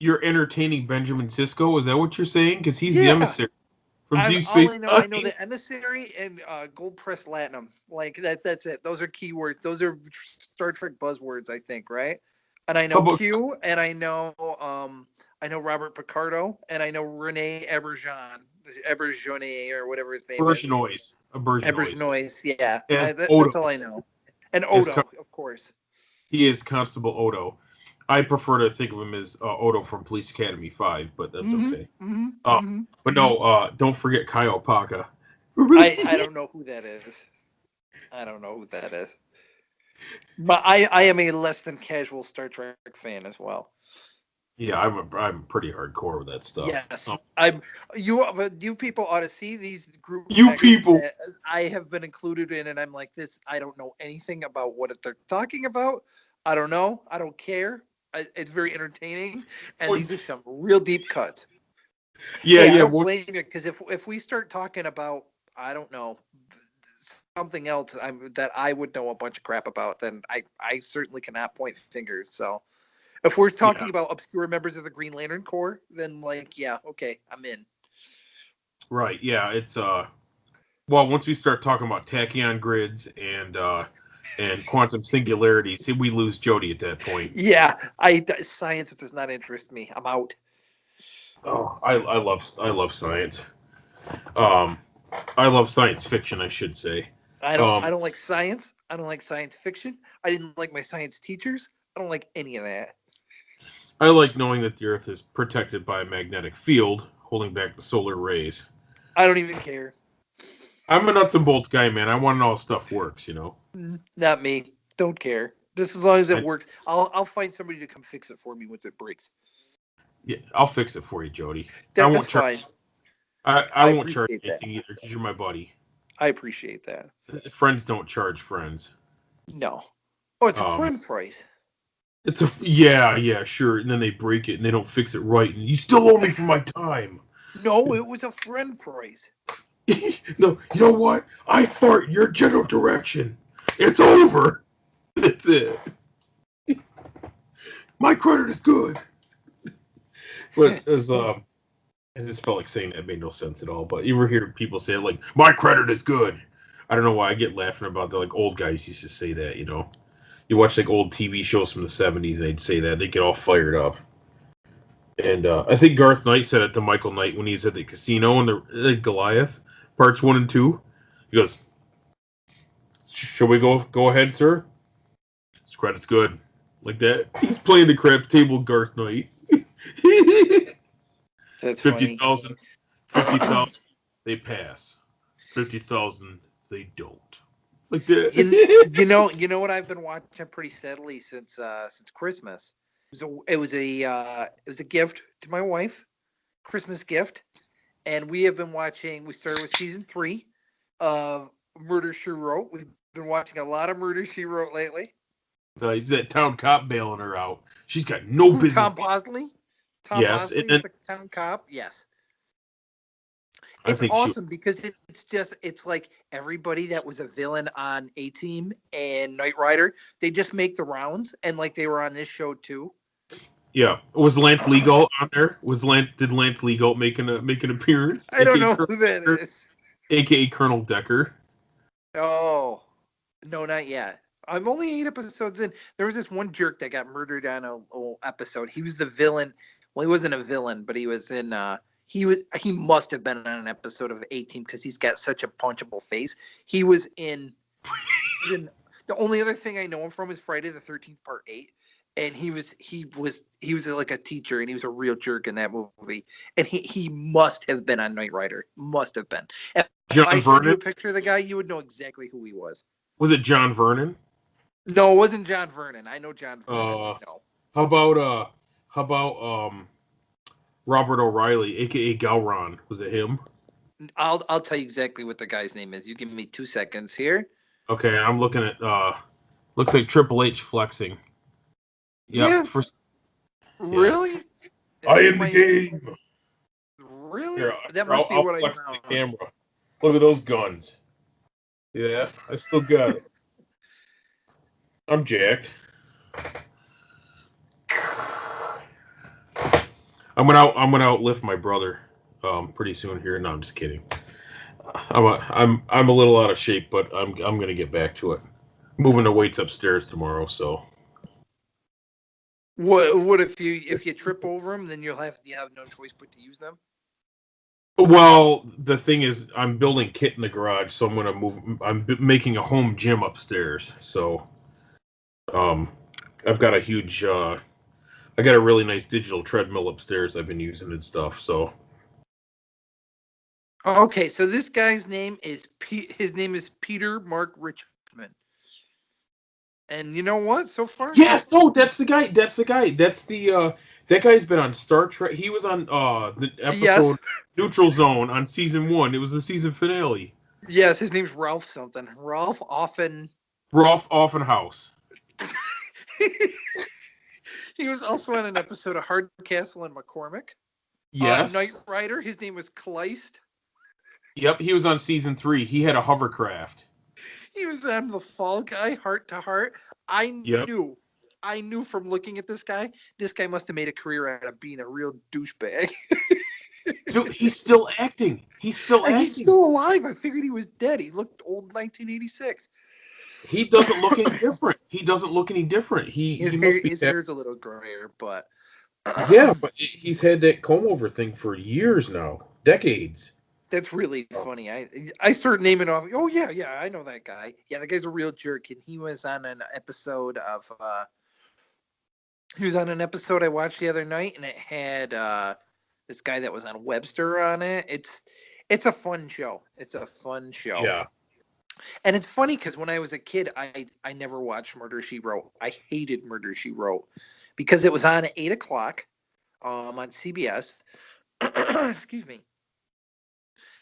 You're entertaining Benjamin Sisko. Is that what you're saying? Because he's the emissary from Deep Space Nine. I know the emissary and gold press latinum. Like that's it. Those are keywords. Those are Star Trek buzzwords, I think, right? And I know Q, and I know Robert Picardo, and I know Rene Auberjonois, or whatever his name is. Auberjonois, yeah. That's all I know. And Odo, of course. He is Constable Odo. I prefer to think of him as Odo from Police Academy 5, but that's okay. But no, don't forget Kai Opaka. I don't know who that is. But I am a less than casual Star Trek fan as well. Yeah, I'm pretty hardcore with that stuff. Yes, you people ought to see these group. You people, I have been included in, and I'm like this. I don't know anything about what they're talking about. I don't know. I don't care. It's very entertaining, and these are some real deep cuts. Yeah. I don't blame you, because if we start talking about, I don't know, something else that I would know a bunch of crap about, then I certainly cannot point fingers. So if we're talking about obscure members of the Green Lantern Corps, then okay, I'm in. Right. Yeah. It's once we start talking about tachyon grids and quantum singularities, we lose Jody at that point. Yeah, science does not interest me. I'm out. Oh, I love science. I love science fiction, I should say. I don't like science. I don't like science fiction. I didn't like my science teachers. I don't like any of that. I like knowing that the Earth is protected by a magnetic field holding back the solar rays. I don't even care. I'm a nuts and bolts guy, man. I want to know how stuff works, you know. Not me. Don't care. Just as long as it works. I'll find somebody to come fix it for me once it breaks. Yeah, I'll fix it for you, Jody. That's fine. I won't charge anything either because you're my buddy. I appreciate that. Friends don't charge friends. No. Oh, it's a friend price. It's sure. And then they break it and they don't fix it right, and you still owe me for my time. No, it was a friend price. No, you know what? I fart your general direction. It's over. That's it. My credit is good. But as I just felt like saying that made no sense at all. But you ever hear people say like, "My credit is good"? I don't know why I get laughing about that. Like old guys used to say that, you know. You watch like old TV shows from the '70s, and they'd say that. They get all fired up. And I think Garth Knight said it to Michael Knight when he's at the casino in the Goliath parts 1 and 2. He goes, "Shall we go ahead, sir? His credit's good." Like that. He's playing the crap table, Garth Knight. That's funny. 50,000. 50,000. They pass. 50,000. They don't. Like You, that. you know what I've been watching pretty steadily since Christmas. It was a gift to my wife, Christmas gift, and we have been watching. We started with season 3 of Murder She Wrote. We've been watching a lot of Murder She Wrote lately. He's that town cop bailing her out. She's got no Who? business. Tom Bosley. Tom Yes, Bosley is the town cop. Yes. I It's think awesome because it's like everybody that was a villain on A-Team and Knight Rider, they just make the rounds, and like they were on this show too. Yeah, was Lance Legal on there? Did Lance Legal make an appearance? I don't know who that is. AKA Colonel Decker. Oh, no, not yet. I'm only 8 episodes in. There was this one jerk that got murdered on a episode. He was the villain. Well, he wasn't a villain, but he was in. He must have been on an episode of A-Team because he's got such a punchable face. He was in. The only other thing I know him from is Friday the 13th Part 8, and he was like a teacher, and he was a real jerk in that movie. And he must have been on Knight Rider. Must have been. If I showed you a picture of the guy, you would know exactly who he was. Was it John Vernon? No, it wasn't John Vernon. I know John Vernon. No. How about Robert O'Reilly, aka Gowron? Was it him? I'll tell you exactly what the guy's name is. You give me 2 seconds here. Okay, I'm looking at looks like Triple H flexing. Yep, Yeah. Really? I am the game. Really? Here, that must be what I found. The camera. Look at those guns. Yeah, I still got it. I'm jacked. I'm gonna outlift my brother pretty soon here. No, I'm just kidding. I'm a little out of shape, but I'm gonna get back to it. Moving the weights upstairs tomorrow, so. What if you trip over them, then you have no choice but to use them? Well, the thing is, I'm building kit in the garage, so I'm gonna move. I'm making a home gym upstairs, so I've got a huge. I got a really nice digital treadmill upstairs I've been using and stuff. So. Okay, so this guy's name is Peter Mark Richmond. And you know what? So far, yes, no, that's the guy. That's the that guy's been on Star Trek. He was on the episode Neutral Zone on season 1. It was the season finale. Yes, his name's Ralph something. Ralph Offenhouse. He was also on an episode of Hardcastle and McCormick. Yes. Knight Rider. His name was Kleist. Yep, he was on season 3. He had a hovercraft. He was on The Fall Guy, Heart to Heart. I knew from looking at this guy must have made a career out of being a real douchebag. Dude, he's still acting. He's still alive. I figured he was dead. He looked old in 1986. He doesn't look any different. His hair's a little grayer, but yeah, but he's had that comb over thing for years now, decades. That's really funny. I started naming off. Oh yeah, I know that guy. Yeah, that guy's a real jerk, and he was on an episode of. He was on an episode I watched the other night, and it had this guy that was on Webster on it. It's a fun show. It's a fun show. Yeah. And it's funny because when I was a kid, I never watched Murder, She Wrote. I hated Murder, She Wrote because it was on at 8 o'clock on CBS. Excuse me.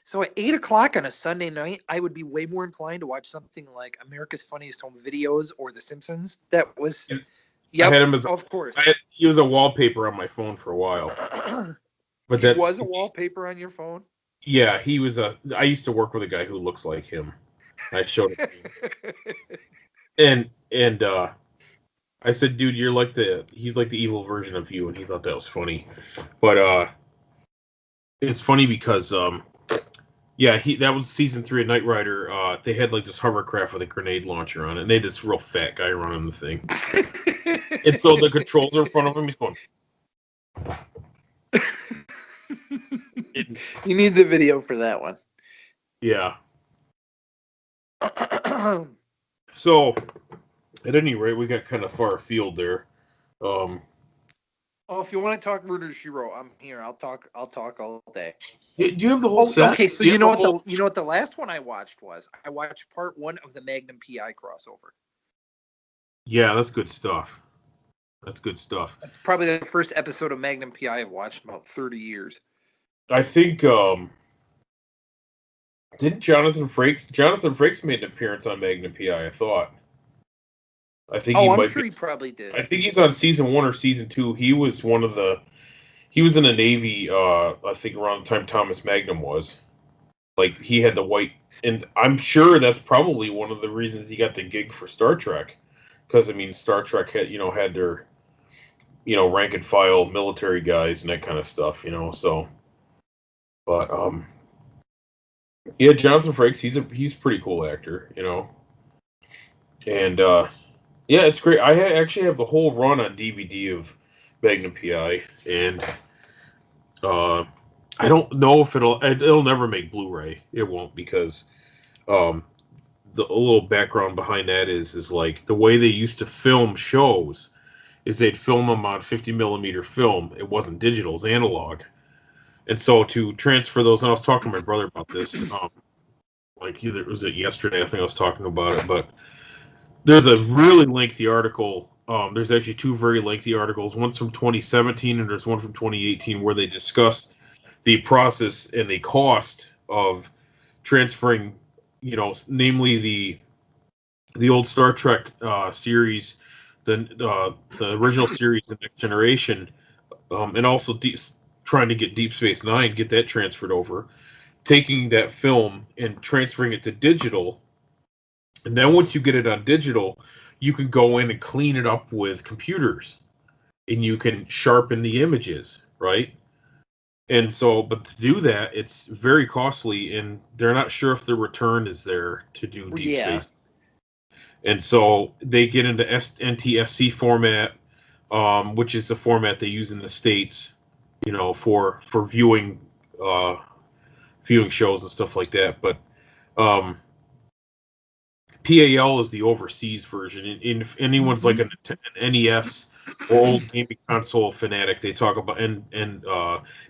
So at 8 o'clock on a Sunday night, I would be way more inclined to watch something like America's Funniest Home Videos or The Simpsons. That was, of course. He was a wallpaper on my phone for a while. But he was a wallpaper on your phone? Yeah, he was I used to work with a guy who looks like him. I showed it. And I said, dude, he's like the evil version of you, and he thought that was funny. But it's funny because that was season 3 of Knight Rider. They had like this hovercraft with a grenade launcher on it, and they had this real fat guy running the thing. And so the controls are in front of him. He's going. You need the video for that one. Yeah. So, at any rate, we got kind of far afield there. Oh, if you want to talk Murder She Wrote, I'm here. I'll talk all day. Do you have the whole Oh, set? okay. So Do you you have know the what whole... the last one I watched was? I watched part 1 of the Magnum PI crossover. Yeah, that's good stuff. That's good stuff. It's probably the first episode of Magnum PI I've watched in about 30 years. I think didn't Jonathan Frakes made an appearance on Magnum PI, I thought. I think he Oh, I'm might sure be. he probably did. I think he's on season 1 or season 2. He was one of the. He was in the Navy. I think around the time Thomas Magnum was. Like he had the white, and I'm sure that's probably one of the reasons he got the gig for Star Trek, because I mean Star Trek had their rank and file military guys and that kind of stuff. So, but yeah, Jonathan Frakes, he's a pretty cool actor. And yeah, it's great. I actually have the whole run on DVD of Magnum PI, and uh, I don't know if it'll never make Blu-ray. It won't, because um, a little background behind that is like the way they used to film shows is they'd film them on 50 millimeter film. It wasn't digital, it was analog. And so to transfer those, and I was talking to my brother about this, like either was it yesterday, I think I was talking about it, but there's a really lengthy article. There's actually two very lengthy articles. One's from 2017 and there's one from 2018 where they discuss the process and the cost of transferring, namely the old Star Trek series, the original series, the Next Generation, and also trying to get Deep Space Nine, get that transferred over, taking that film and transferring it to digital. And then once you get it on digital, you can go in and clean it up with computers, and you can sharpen the images, right? And so, but to do that, it's very costly, and they're not sure if the return is there to do Deep Yeah. Space. And so they get into NTSC format, which is the format they use in the States, for viewing shows and stuff like that. But um, PAL is the overseas version. And if anyone's like an NES or old gaming console fanatic, they talk about and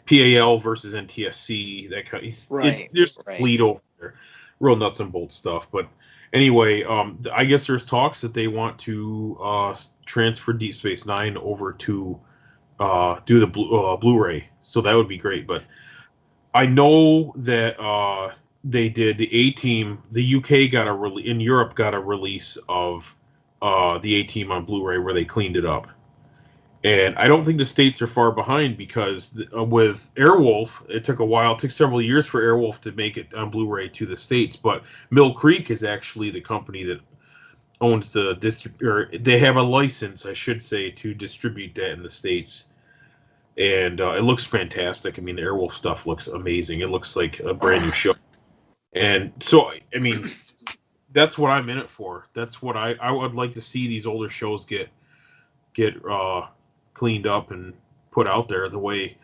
PAL versus NTSC. That kind Right. there's Right. bleed over there, real nuts and bolts stuff. But anyway, I guess there's talks that they want to transfer Deep Space Nine over to do the Blu-ray. So that would be great. But I know that they did the A Team. The UK got in Europe got a release of the A Team on Blu-ray where they cleaned it up, and I don't think the states are far behind because with Airwolf, it took a while. It took several years for Airwolf to make it on Blu-ray to the states, but Mill Creek is actually the company that owns or they have a license, I should say, to distribute that in the states. And it looks fantastic. I mean, the Airwolf stuff looks amazing. It looks like a brand new show. And so, I mean, that's what I'm in it for. That's what I would like to see these older shows get cleaned up and put out there the way.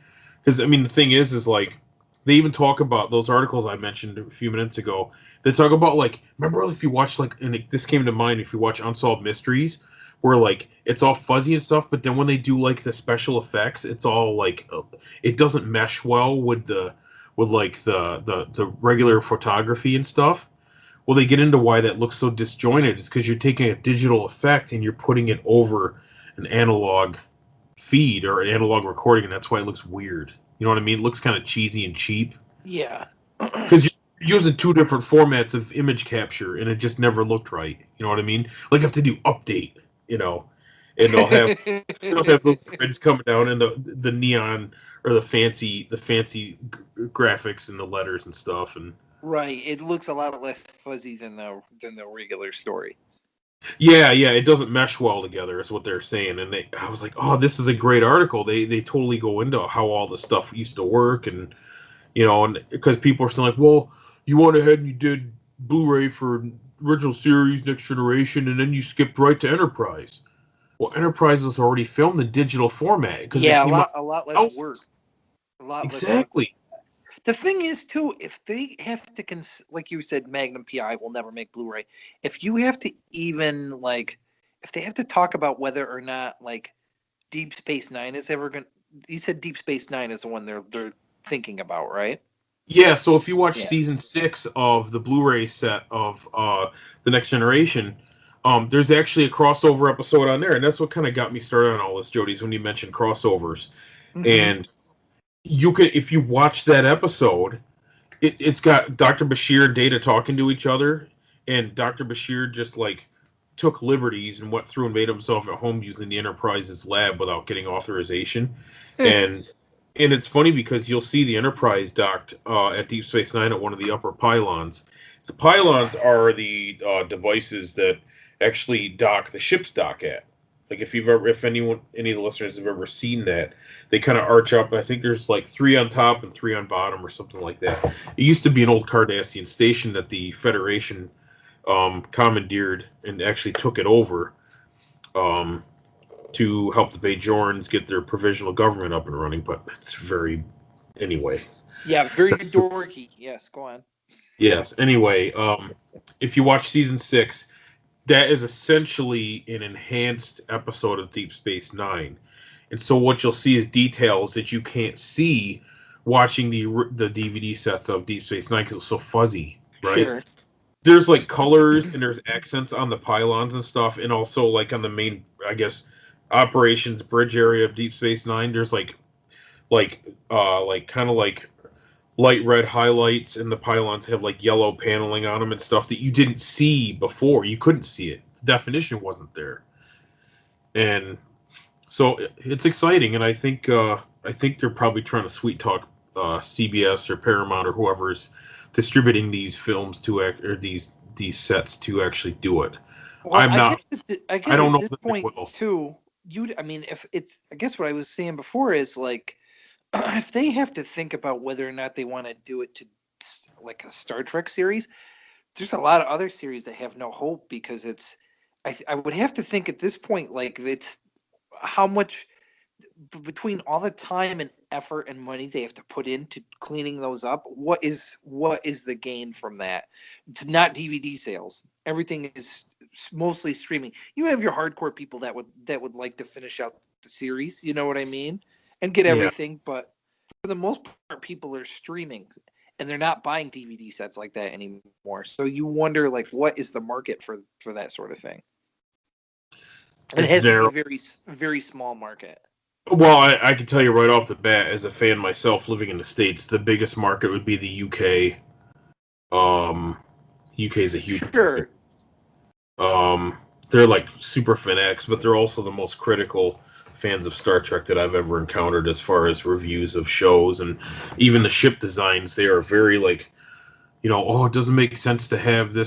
Because I mean, the thing is like they even talk about those articles I mentioned a few minutes ago. They talk about like, remember if you watch like, and this came to mind if you watch Unsolved Mysteries, where like it's all fuzzy and stuff, but then when they do like the special effects, it's all like it doesn't mesh well with like the regular photography and stuff. Well, they get into why that looks so disjointed. It's because you're taking a digital effect and you're putting it over an analog feed or an analog recording, and that's why it looks weird. You know what I mean? It looks kind of cheesy and cheap Yeah. because you're using two different formats of image capture, and it just never looked right. You know what I mean? Like if they do update, and they'll have those grids coming down and the neon or the fancy graphics and the letters and stuff. And Right. It looks a lot less fuzzy than the regular story. yeah, it doesn't mesh well together is what they're saying. And I was like, oh, this is a great article. They totally go into how all the stuff used to work. And and because people are still like, well, you went ahead and you did Blu-ray for original series, Next Generation, and then you skipped right to Enterprise. Well, Enterprise was already filmed in digital format because it Yeah, came out a lot in less work. 2000s. A lot less work. Exactly. The thing is, too, if they have to, like you said, Magnum PI will never make Blu-ray. If you have to even if they have to talk about whether or not Deep Space Nine is ever going. You said Deep Space Nine is the one they're thinking about, right? Yeah, so if you watch Yeah. season 6 of the Blu-ray set of the Next Generation, there's actually a crossover episode on there, and that's what kind of got me started on all this, Jody's when you mentioned crossovers. Mm-hmm. And you can, if you watch that episode, it's got Dr. Bashir and Data talking to each other, and Dr. Bashir just like took liberties and went through and made himself at home using the Enterprise's lab without getting authorization. And it's funny because you'll see the Enterprise docked at Deep Space Nine at one of the upper pylons. The pylons are the devices that actually dock the ship's dock at. Like if any of the listeners have ever seen that, they kind of arch up. I think there's like 3 on top and 3 on bottom or something like that. It used to be an old Cardassian station that the Federation commandeered and actually took it over um, to help the Bajorans get their provisional government up and running. But it's very, anyway. Yeah, very dorky. Yes, go on. Yes. Anyway, if you watch season 6, that is essentially an enhanced episode of Deep Space Nine. And so what you'll see is details that you can't see watching the DVD sets of Deep Space Nine because it's so fuzzy, right? Sure. There's like colors and there's accents on the pylons and stuff, and also like on the main, I guess, operations bridge area of Deep Space Nine. There's like kind of like light red highlights, and the pylons have like yellow paneling on them and stuff that you didn't see before. You couldn't see it. The definition wasn't there, and so it's exciting. And I think they're probably trying to sweet talk CBS or Paramount or whoever's distributing these films to or these sets to actually do it. Well, I'm not. I I guess don't at know this that they point will. too, I mean, if it's, I guess what I was saying before is like, if they have to think about whether or not they want to do it to like a Star Trek series, there's a lot of other series that have no hope because it's, I would have to think at this point, like it's how much between all the time and effort and money they have to put into cleaning those up, what is the gain from that? It's not DVD sales. Everything is mostly streaming. You have your hardcore people that would like to finish out the series, you know what I mean, and get Yeah, everything, but for the most part people are streaming and they're not buying DVD sets like that anymore. So you wonder like what is the market for that sort of thing? And it it's has to be narrow. very small market. Well, I can tell you right off the bat, as a fan myself living in the States, the biggest market would be the UK. UK is a huge market. Sure. They're like super fanatics, but they're also the most critical fans of Star Trek that I've ever encountered as far as reviews of shows and even the ship designs. They are very like, oh, it doesn't make sense to have the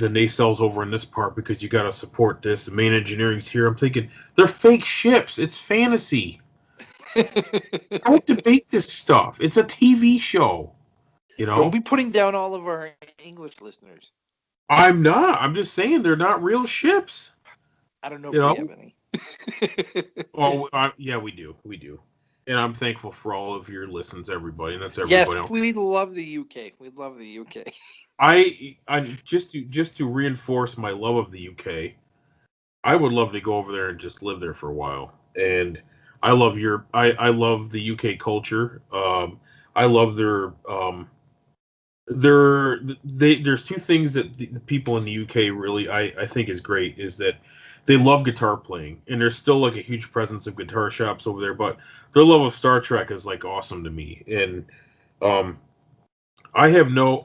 nacelles over in this part because you got to support this. The main engineering's here. I'm thinking they're fake ships. It's fantasy. Don't debate this stuff. It's a TV show. Don't be putting down all of our English listeners. I'm not. I'm just saying they're not real ships. I don't know You if we know? have any. Oh, yeah, we do. We do. And I'm thankful for all of your listens, everybody. And that's Yes, everybody. we love the UK. We love the UK. I just to reinforce my love of the UK. I would love to go over there and just live there for a while. And I love the UK culture. I love there's two things that the people in the UK really I think is great is that they love guitar playing, and there's still like a huge presence of guitar shops over there, but their love of Star Trek is like awesome to me. And um I have no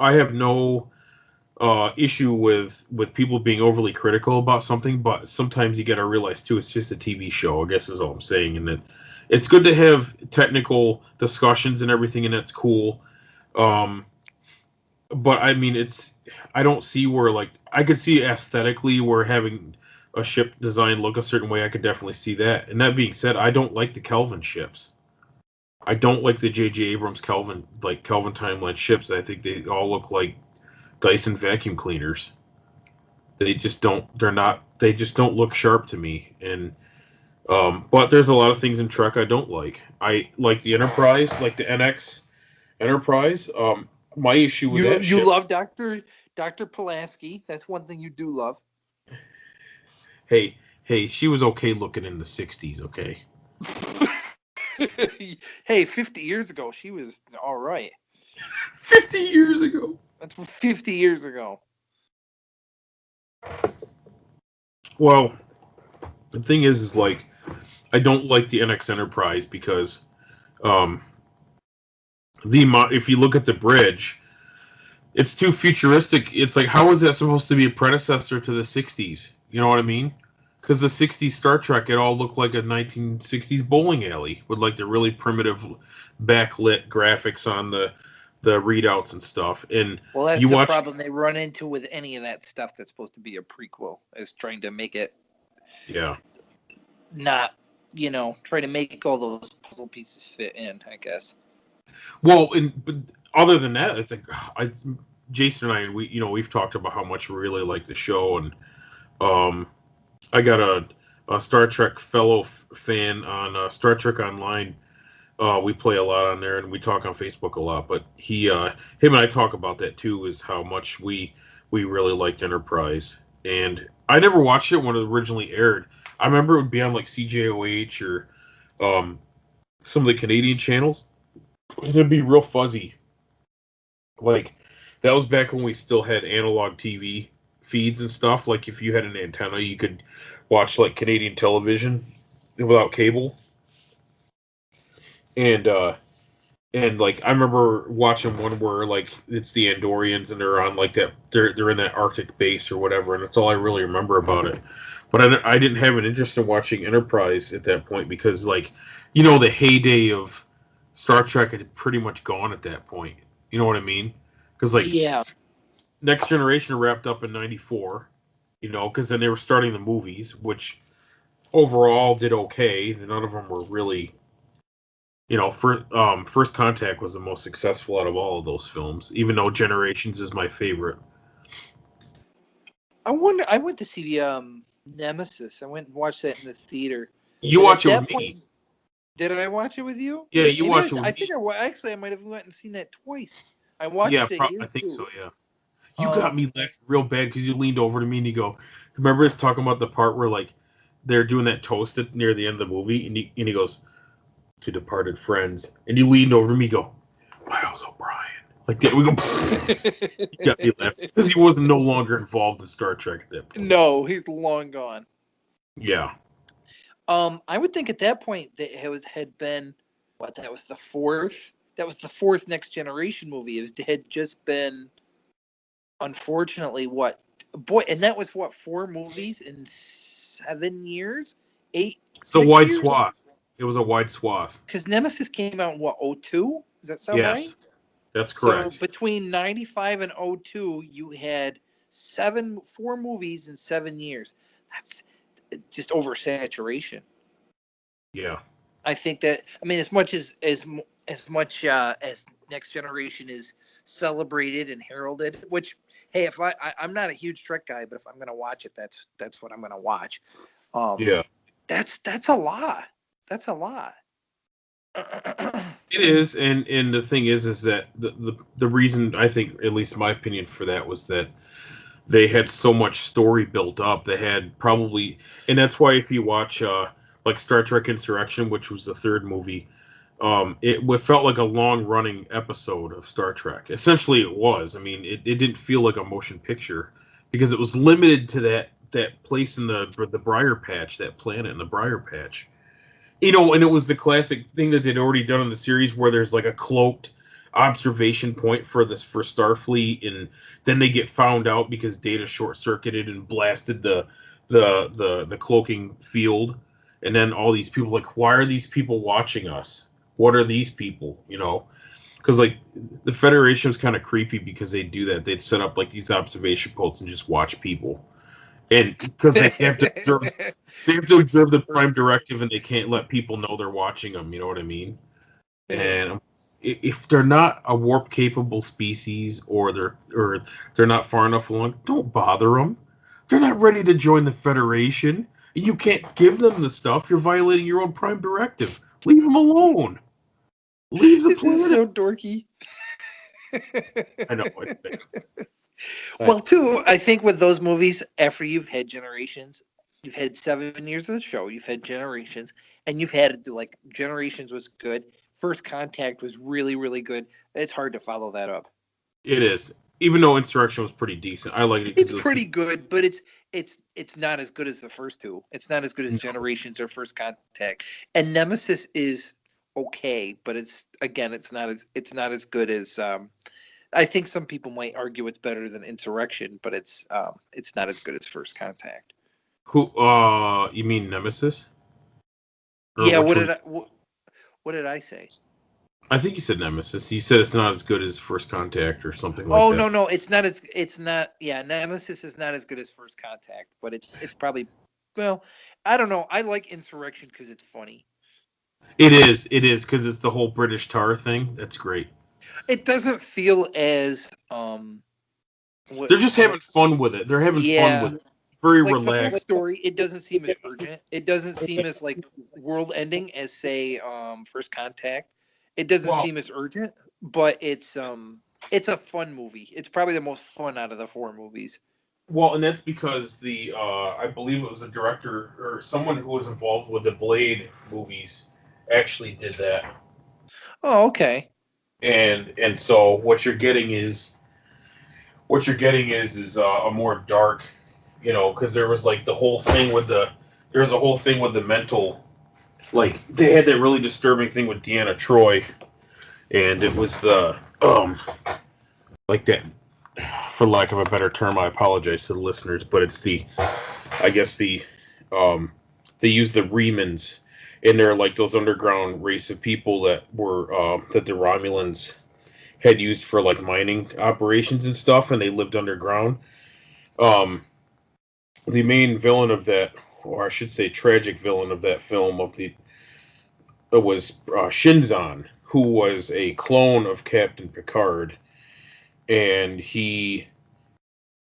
issue with people being overly critical about something, but sometimes you got to realize too it's just a TV show. I guess is all I'm saying, and that it's good to have technical discussions and everything, and that's cool. Um, but I mean, I don't see where like I could see aesthetically where having a ship design look a certain way. I could definitely see that. And that being said, I don't like the Kelvin ships. I don't like the J.J. Abrams Kelvin timeline ships. I think they all look like Dyson vacuum cleaners. They just don't. They're not. They just don't look sharp to me. And but there's a lot of things in Trek I don't like. I like the Enterprise, like the NX Enterprise. My issue with that You ship. love Dr. Pulaski. That's one thing you do love. Hey, Hey, she was okay looking in the 60s, okay? Hey, 50 years ago, she was all right. 50 years ago. That's 50 years ago. Well, the thing is like, I don't like the NX Enterprise because um, if you look at the bridge, it's too futuristic. It's like, how is that supposed to be a predecessor to the 60s? You know what I mean? Because the 60s Star Trek, it all looked like a 1960s bowling alley with like the really primitive backlit graphics on the readouts and stuff. And Well, that's you the watch, problem they run into with any of that stuff that's supposed to be a prequel, is trying to make it yeah. not, try to make all those puzzle pieces fit in, I guess. Well, but other than that, it's like Jason and I, we've talked about how much we really like the show, and um, I got a Star Trek fellow fan on Star Trek Online. We play a lot on there, and we talk on Facebook a lot. But him and I talk about that too. Is how much we really liked Enterprise, and I never watched it when it originally aired. I remember it would be on like CJOH or um, some of the Canadian channels. It'd be real fuzzy. Like that was back when we still had analog TV feeds and stuff. Like if you had an antenna, you could watch like Canadian television without cable. And like I remember watching one where like it's the Andorians and they're on like that they're in that Arctic base or whatever, and that's all I really remember about it. But I didn't have an interest in watching Enterprise at that point because like the heyday of Star Trek had pretty much gone at that point. You know what I mean? Because like Yeah. Next Generation wrapped up in '94. Because then they were starting the movies, which overall did okay. None of them were really First Contact was the most successful out of all of those films, even though Generations is my favorite. I went to see Nemesis. I went and watched that in the theater. You And at watch it that with point, me. did I watch it with you? Yeah, you Maybe watch it I with think me. I might have went and seen that twice. I Yeah, watched it I here think too. so, yeah. You got Um, me laughing real bad because you leaned over to me and you go, remember us talking about the part where, like, they're doing that toast at near the end of the movie, and he goes, to departed friends. And you leaned over to me and go, Miles O'Brien. Like that, we go, you got me laughing. Because he wasn't no longer involved in Star Trek at that point. no, he's long gone. Yeah. I would think at that point that had been what, that was the fourth. That was the fourth Next Generation movie. It had just been, unfortunately, and that was what, 4 movies in 7 years, It's a 6 wide years. swath. It was a wide swath. Because Nemesis came out in what, 02? Does that sound right? Yes, that's So correct. between 95 and 02, you had 4 movies in 7 years. That's just oversaturation. Yeah. I think that, I mean, as much as Next Generation is celebrated and heralded, which, hey, if I'm not a huge Trek guy, but if I'm gonna watch it, that's what I'm gonna watch. Yeah. That's a lot. That's a lot. It is, and the thing is that the reason I think, at least my opinion for that, was that they had so much story built up. They had probably, and that's why if you watch like Star Trek Insurrection, which was the third movie, it felt like a long running episode of Star Trek. Essentially, it was. I mean, it didn't feel like a motion picture because it was limited to that place in the Briar Patch, that planet in the Briar Patch. And it was the classic thing that they'd already done in the series where there's like a cloaked observation point for Starfleet, and then they get found out because Data short circuited and blasted the cloaking field, and then all these people, like, why are these people watching us? What are these people? Because like the Federation was kind of creepy because they do that. They'd set up like these observation posts and just watch people, and because they have to observe the prime directive, and they can't let people know they're watching them. You know what I mean? And if they're not a warp capable species, or they're not far enough along, don't bother them. They're not ready to join the Federation. You can't give them the stuff. You're violating your own prime directive. Leave them alone. Leave the This is planet. so dorky. I know. It's bad. Well, too, I think with those movies, after you've had Generations, You've had 7 years of the show. You've had Generations, and you've had like Generations was good. First Contact was really, really good. It's hard to follow that up. It is. Even though Insurrection was pretty decent, I liked it because It's it was pretty good, but it's not as good as the first two. It's not as good as Generations or First Contact. And Nemesis is okay, but it's not as good as I think some people might argue it's better than Insurrection, but it's not as good as First Contact. Who? You mean Nemesis? Or Yeah, which one? what did I say? I think you said Nemesis. You said it's not as good as First Contact or something like Oh that. no, it's not yeah, Nemesis is not as good as First Contact, but it's probably well, I don't know. I like Insurrection because it's funny. It is because it's the whole British tar thing. That's great. It doesn't feel as what They're just having fun with it. They're having fun yeah, with it. Very like the whole relaxed. story. It doesn't seem as urgent. It doesn't seem as like world ending as say First Contact. It doesn't Well, seem as urgent, but it's a fun movie. It's probably the most fun out of the four movies. and that's because the I believe it was the director or someone who was involved with the Blade movies actually did that. Oh, okay. And so what you're getting is a more dark, because there was like the whole thing with the there was a whole thing with the mental, like they had that really disturbing thing with Deanna Troy, and it was the like that, for lack of a better term, I apologize to the listeners, but it's the I guess um they use the Remans, and they're like those underground race of people that the Romulans had used for like mining operations and stuff, and they lived underground. Um, the main villain of that, or I should say, tragic villain of that film of the was Shinzon, who was a clone of Captain Picard, and he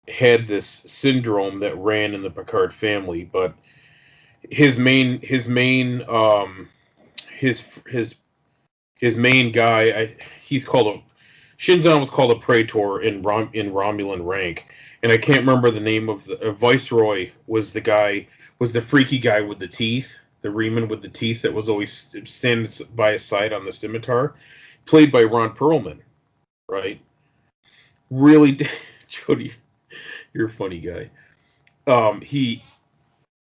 had this syndrome that ran in the Picard family. But his his his main guy, he's called a Shinzon was called a praetor in Romulan rank, and I can't remember the name of the Viceroy was the freaky guy with the teeth, the Reman with the teeth that was always standing by his side on the scimitar, played by Ron Perlman, right? Really, Jody, you're a funny guy. He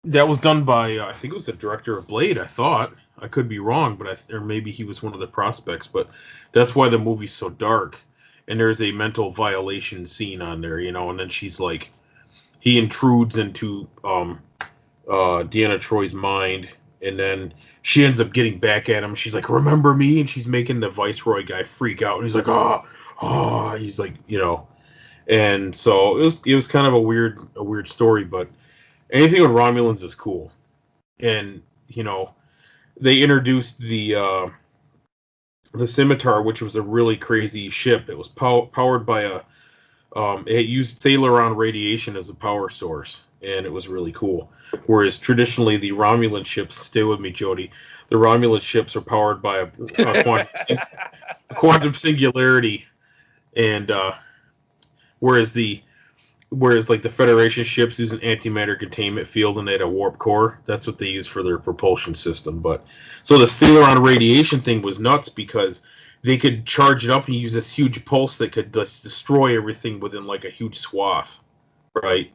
That was done by I think it was the director of Blade. I thought I could be wrong, but or maybe he was one of the prospects. But that's why the movie's so dark. And there's a mental violation scene on there, and then she's like, he intrudes into Deanna Troy's mind, and then she ends up getting back at him. She's like, "Remember me?" And she's making the Viceroy guy freak out, and he's like, "Oh." He's like, and so it was kind of a weird story, but anything with Romulans is cool. And they introduced the Scimitar, which was a really crazy ship. It was powered by it used Thalaron radiation as a power source, and it was really cool. Whereas traditionally the Romulan ships, stay with me, Jody, the Romulan ships are powered by a quantum singularity, and whereas the Whereas like the Federation ships use an antimatter containment field and they had a warp core. That's what they use for their propulsion system. But so the Stellaron radiation thing was nuts because they could charge it up and use this huge pulse that could destroy everything within like a huge swath, right?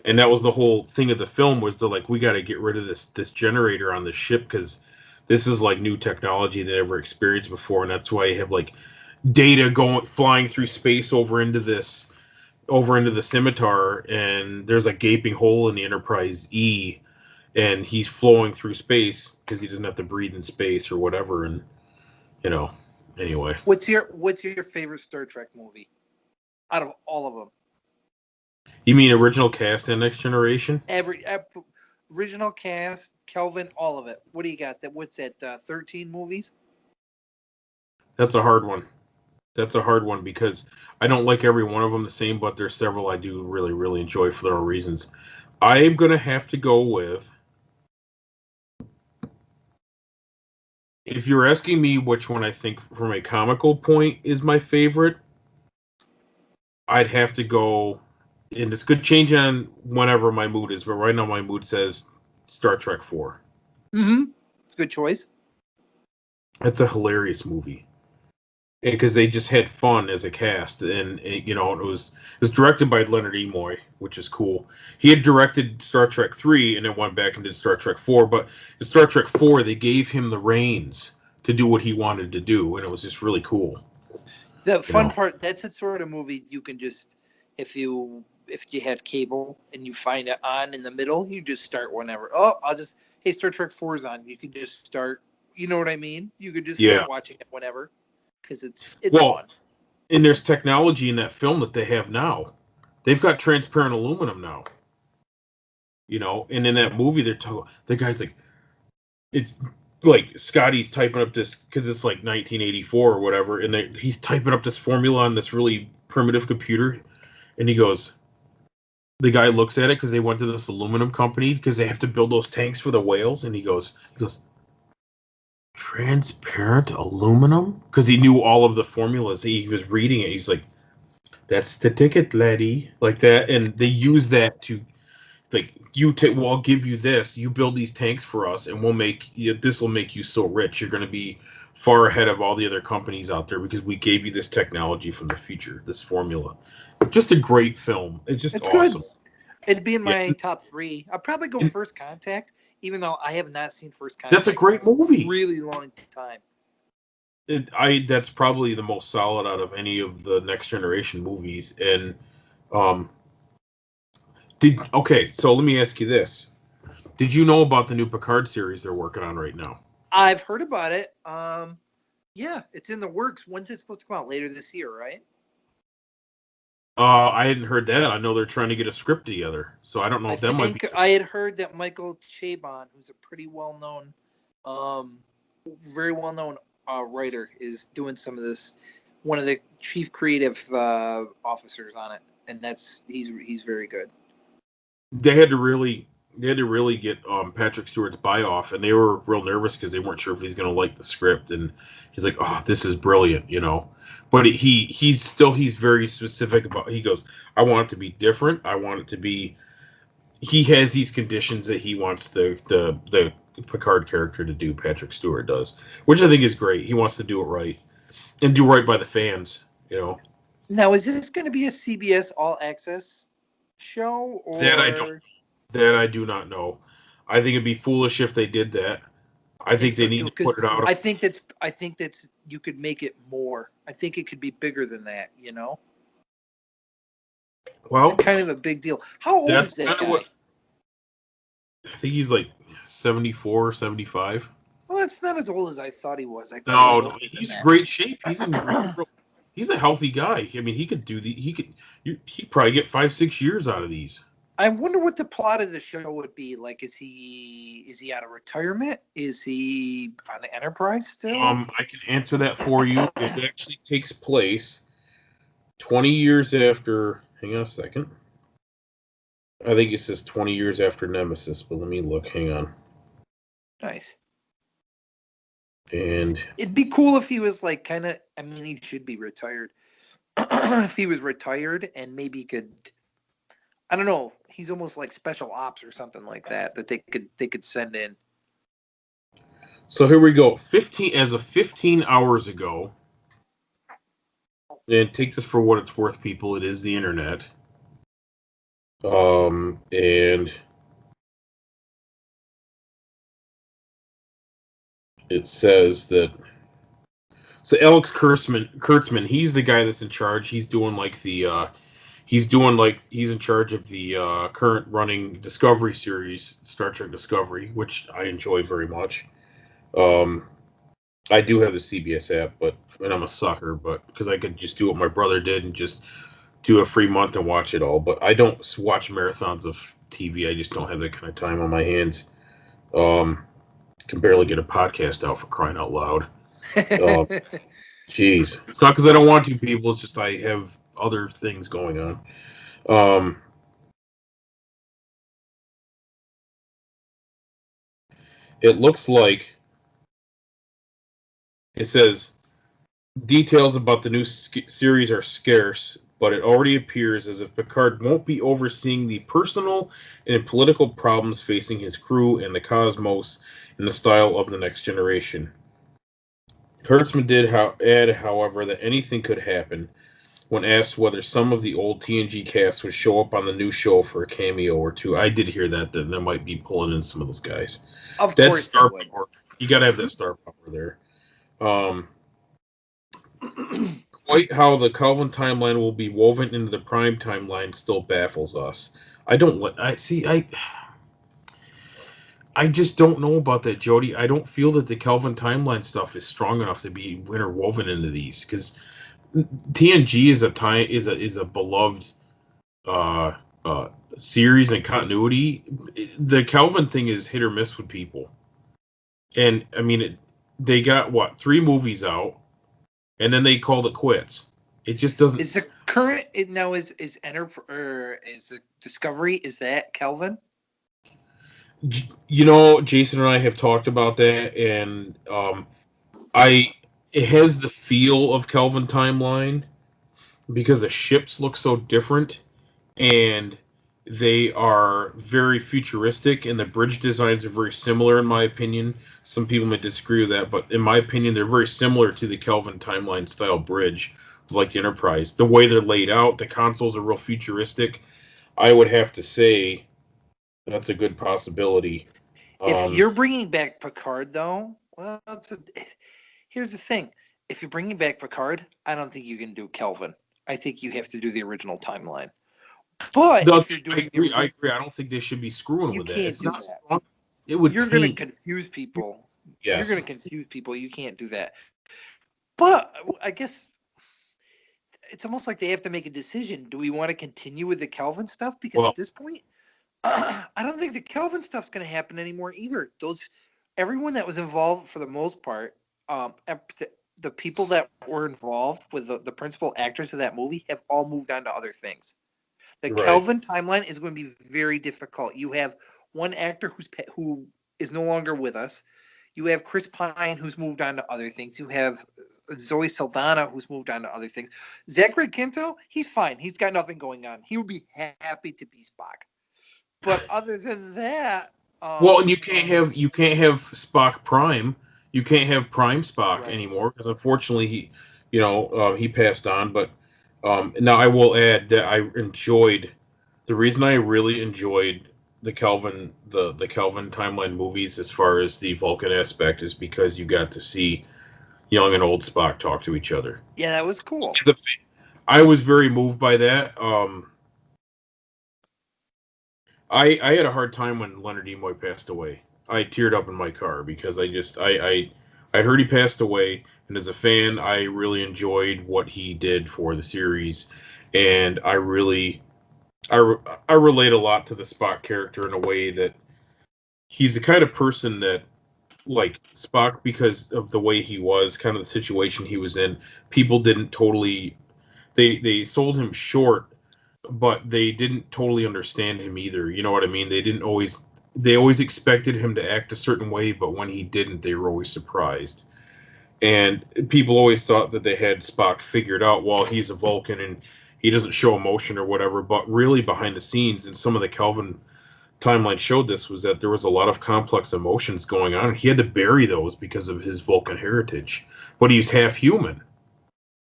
And that was the whole thing of the film was they're like, we got to get rid of this generator on the ship because this is like new technology they never experienced before, and that's why you have like data flying through space over into the scimitar, and there's a gaping hole in the Enterprise E, and he's flowing through space because he doesn't have to breathe in space or whatever. And anyway. What's your favorite Star Trek movie out of all of them? You mean original cast and Next Generation? Every original cast, Kelvin, all of it. What do you got? What's that? 13 movies. That's a hard one. That's a hard one because I don't like every one of them the same, but there's several I do really, really enjoy for their own reasons. I am going to have to go with, if you're asking me which one I think from a comical point is my favorite, I'd have to go and this could change on whenever my mood is, but right now my mood says Star Trek 4. Mm-hmm. It's a good choice. It's a hilarious movie. Because they just had fun as a cast, and it was directed by Leonard Nimoy, which is cool. He had directed Star Trek 3 and then went back and did Star Trek 4, but in Star Trek 4 they gave him the reins to do what he wanted to do, and it was just really cool. The You fun know, part, that's the sort of movie you can just, if you have cable and you find it on in the middle, you just start whenever. Oh, hey, Star Trek 4 is on. You can just start, you know what I mean? You could just yeah. start watching it whenever because it's Well, fun. and there's technology in that film that they have now. They've got transparent aluminum now. And in that movie, the guy's it like Scotty's typing up this because it's like 1984 or whatever, and he's typing up this formula on this really primitive computer, and he goes, the guy looks at it because they went to this aluminum company because they have to build those tanks for the whales, and he goes, transparent aluminum, because he knew all of the formulas. He was reading it. He's like, that's the ticket, laddie, like that, and they use that to like well, I'll give you this. You build these tanks for us, and this will make you so rich. You're going to be far ahead of all the other companies out there because we gave you this technology from the future, this formula. Just a great film. It's just It's good. awesome. It'd be in Yeah, my top three. I'd probably go and First Contact, even though I have not seen First that's a Contact in great a movie. really long time. That's probably the most solid out of any of the Next Generation movies. And um, so let me ask you this: did you know about the new Picard series they're working on right now? I've heard about it. Yeah, it's in the works. When's it supposed to come out? Later this year, right? I hadn't heard that. I know they're trying to get a script together, so I don't know I if that might be. think I had heard that Michael Chabon, who's a pretty well-known, um, very well-known writer, is doing some of this. One of the chief creative officers on it, and he's very good. They had to really get Patrick Stewart's buy off, and they were real nervous because they weren't sure if he's going to like the script. And he's like, "Oh, this is brilliant." But he's very specific about. He goes, "I want it to be different. I want it to be." He has these conditions that he wants the Picard character to do. Patrick Stewart does, which I think is great. He wants to do it right and do right by the fans. You know Now, is this going to be a CBS All Access show that I don't or? that I do not know. I think it'd be foolish if they did that. I I think think they so need too, to because put it out. I think that's you could make it more. I think it could be bigger than that. It's Well, kind of a big deal. How old that's is that kind of guy? what I think he's like 74, 75. Well, that's not as old as I thought he was. I thought he was No, older than he's in that. great shape. He's a healthy guy. I mean, he could do the he'd probably get 5, 6 years out of these. I wonder what the plot of the show would be. Like, is he out of retirement? Is he on the Enterprise still? I can answer that for you. It actually takes place 20 years after. Hang on a second. I think it says 20 years after Nemesis, but let me look. Hang on. Nice. And It'd be cool if he was like kind of. I mean, he should be retired. If he was retired and maybe could. I don't know. He's almost like special ops or something like that they could send in. so here we go. 15 hours ago. And take this for what it's worth, people. It is the internet. And it says that so Alex Kurtzman, he's the guy that's in charge. He's in charge of the current running Discovery series, Star Trek Discovery, which I enjoy very much. Um, I do have the CBS app, and I'm a sucker, but because I could just do what my brother did and just do a free month and watch it all. But I don't watch marathons of TV. I just don't have that kind of time on my hands. Um, can barely get a podcast out for crying out loud. Um, Jeez, it's not because I don't want to, people. It's just I have other things going on. Um, it looks like it says details about the new series are scarce, but it already appears as if Picard won't be overseeing the personal and political problems facing his crew and the cosmos in the style of The Next Generation. Kurtzman did add, however, that anything could happen when asked whether some of the old TNG cast would show up on the new show for a cameo or two. I did hear that they might be pulling in some of those guys. Of That's course they star would. power. You got to have that star power there. Quite how the Calvin timeline will be woven into the Prime timeline still baffles us. I just don't know about that, Jody. I don't feel that the Calvin timeline stuff is strong enough to be interwoven into these because TNG is a beloved uh, uh, series and continuity. The Calvin thing is hit or miss with people, and I mean, they got what 3 movies out, and then they called it quits. It just doesn't. Is the current now is is the Discovery, is that Kelvin? Jason and I have talked about that, and I it has the feel of Kelvin timeline because the ships look so different, and they are very futuristic, and the bridge designs are very similar, in my opinion. Some people may disagree with that, but in my opinion, they're very similar to the Kelvin timeline style bridge, like the Enterprise. The way they're laid out, the consoles are real futuristic. I would have to say that's a good possibility. If you're bringing back Picard, though, well, here's the thing. If you're bringing back Picard, I don't think you can do Kelvin. I think you have to do the original timeline. But if you're doing I agree. I don't think they should be screwing with that. Can't It's do not that. strong. It would You're going to confuse people. Yes. You're going to confuse people. You can't do that. But I guess it's almost like they have to make a decision. Do we want to continue with the Kelvin stuff? Because at this point, I don't think the Kelvin stuff's going to happen anymore either. Everyone that was involved for the most part, the people that were involved with the principal actors of that movie have all moved on to other things. The Kelvin timeline is going to be very difficult. You have one actor who is no longer with us. You have Chris Pine, who's moved on to other things. You have Zoe Saldana, who's moved on to other things. Zachary Quinto, he's fine. He's got nothing going on. He would be happy to be Spock. But other than that, and you can't have Spock Prime. You can't have Prime Spock anymore because unfortunately he passed on. But now I will add that I enjoyed the reason I really enjoyed the Kelvin timeline movies as far as the Vulcan aspect is because you got to see young and old Spock talk to each other. Yeah, that was cool. I was very moved by that. I had a hard time when Leonard Nimoy passed away. I teared up in my car because I heard he passed away, and as a fan, I really enjoyed what he did for the series, and I relate a lot to the Spock character in a way that he's the kind of person that, like Spock, because of the way he was, kind of the situation he was in, people didn't totally, they sold him short, but they didn't totally understand him either. You know what I mean? They always expected him to act a certain way, but when he didn't, they were always surprised. And people always thought that they had Spock figured out while he's a Vulcan and he doesn't show emotion or whatever. But really, behind the scenes, and some of the Kelvin timeline showed this, was that there was a lot of complex emotions going on. He had to bury those because of his Vulcan heritage. But he's half human.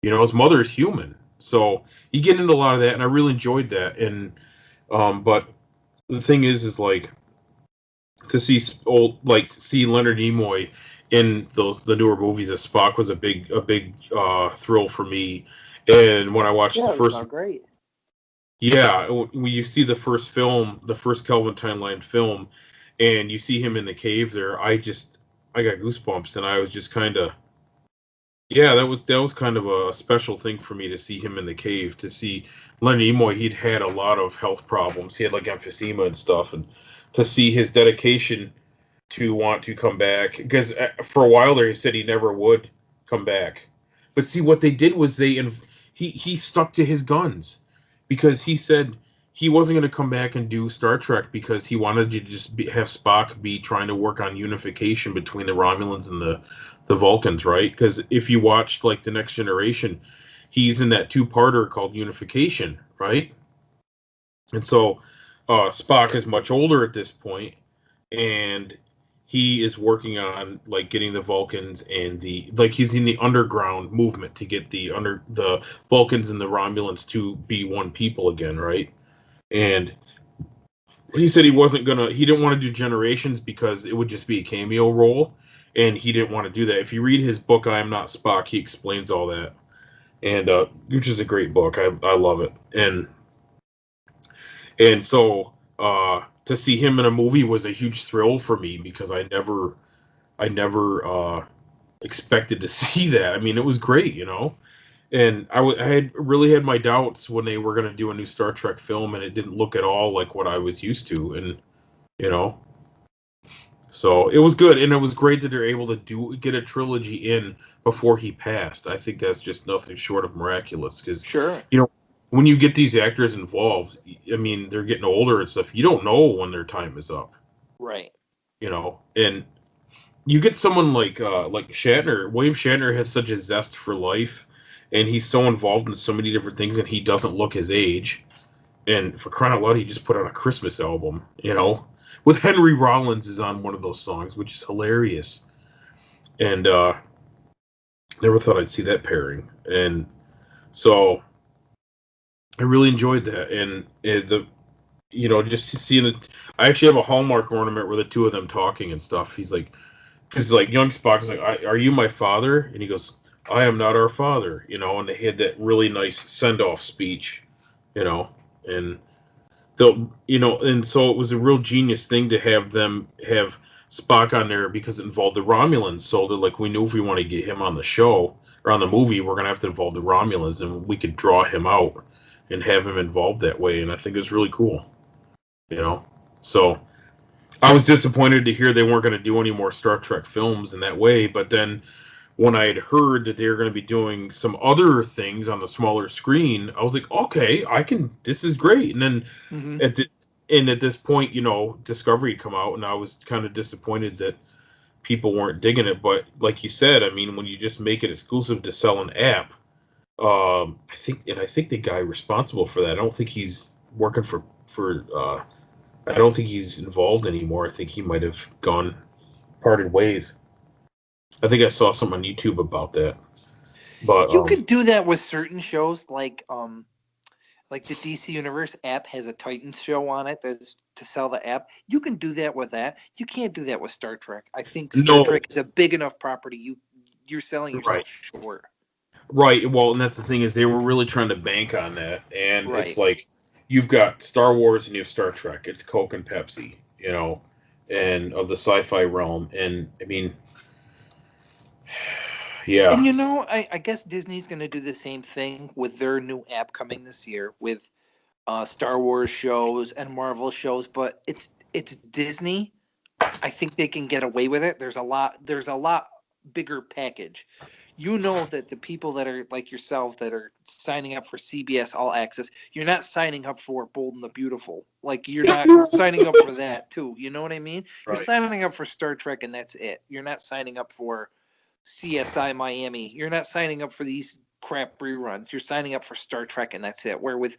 His mother's human. So you get into a lot of that, and I really enjoyed that. And but the thing is like to see see Leonard Nimoy in the newer movies as Spock was a big thrill for me. And when I watched the first, great. Yeah, when you see the first film, the first Kelvin timeline film, and you see him in the cave there, I got goosebumps, and I was just kind of, yeah, that was kind of a special thing for me to see him in the cave. To see Leonard Nimoy, he'd had a lot of health problems. He had like emphysema and stuff, and to see his dedication to want to come back, because for a while there he said he never would come back. But see, what they did was he stuck to his guns, because he said he wasn't going to come back and do Star Trek because he wanted to just have Spock be trying to work on unification between the Romulans and the Vulcans, right? Because if you watched like The Next Generation, he's in that two-parter called Unification, right? And so Spock is much older at this point, and he is working on like getting the Vulcans and he's in the underground movement to get the Vulcans and the Romulans to be one people again, right? And he said he didn't want to do Generations because it would just be a cameo role, and he didn't want to do that. If you read his book I Am Not Spock, he explains all that, and which is a great book. I love it. And so to see him in a movie was a huge thrill for me because I never expected to see that. I mean, it was great, you know. And I had really had my doubts when they were going to do a new Star Trek film, and it didn't look at all like what I was used to, and you know. So it was good, and it was great that they're able to get a trilogy in before he passed. I think that's just nothing short of miraculous because, Sure. you know, when you get these actors involved, I mean, they're getting older and stuff. You don't know when their time is up, Right. you know. And you get someone like Shatner. William Shatner has such a zest for life, and he's so involved in so many different things, and he doesn't look his age. And for crying out loud, he just put out a Christmas album, you know, with Henry Rollins is on one of those songs, which is hilarious. And never thought I'd see that pairing. And so I really enjoyed that. And just seeing it. I actually have a Hallmark ornament where the two of them talking and stuff. He's like, because like young Spock's like, "Are you my father?" And he goes, "I am not our father," you know. And they had that really nice send off speech, you know, and and so it was a real genius thing to have them have Spock on there because it involved the Romulans. So they're like, we knew if we want to get him on the show or on the movie, we're gonna have to involve the Romulans, and we could draw him out and have him involved that way. And I think it's really cool, you know. So I was disappointed to hear they weren't going to do any more Star Trek films in that way, but then when I had heard that they were going to be doing some other things on the smaller screen, I was like, okay, this is great. And then Mm-hmm. at this point, you know, Discovery had come out, and I was kind of disappointed that people weren't digging it. But like you said, I mean, when you just make it exclusive to sell an app, I think the guy responsible for that, I don't think he's working for. I don't think he's involved anymore. I think he might have parted ways. I think I saw something on YouTube about that. But You could do that with certain shows, like the DC Universe app has a Titans show on it that's to sell the app. You can do that with that. You can't do that with Star Trek. I think Star no, Trek is a big enough property. You're selling yourself right, short. right. Well, and that's the thing is they were really trying to bank on that, and it's Right. like you've got Star Wars and you have Star Trek. It's Coke and Pepsi, you know, and of the sci-fi realm. And I mean, And yeah, I guess Disney's going to do the same thing with their new app coming this year with Star Wars shows and Marvel shows, but it's Disney. I think they can get away with it. There's a lot bigger package. You know that the people that are like yourself that are signing up for CBS All Access, you're not signing up for Bold and the Beautiful. Like you're not signing up for that too. You know what I mean? You're right. signing up for Star Trek and that's it. You're not signing up for CSI Miami. You're not signing up for these crap reruns. You're signing up for Star Trek and that's it. Where with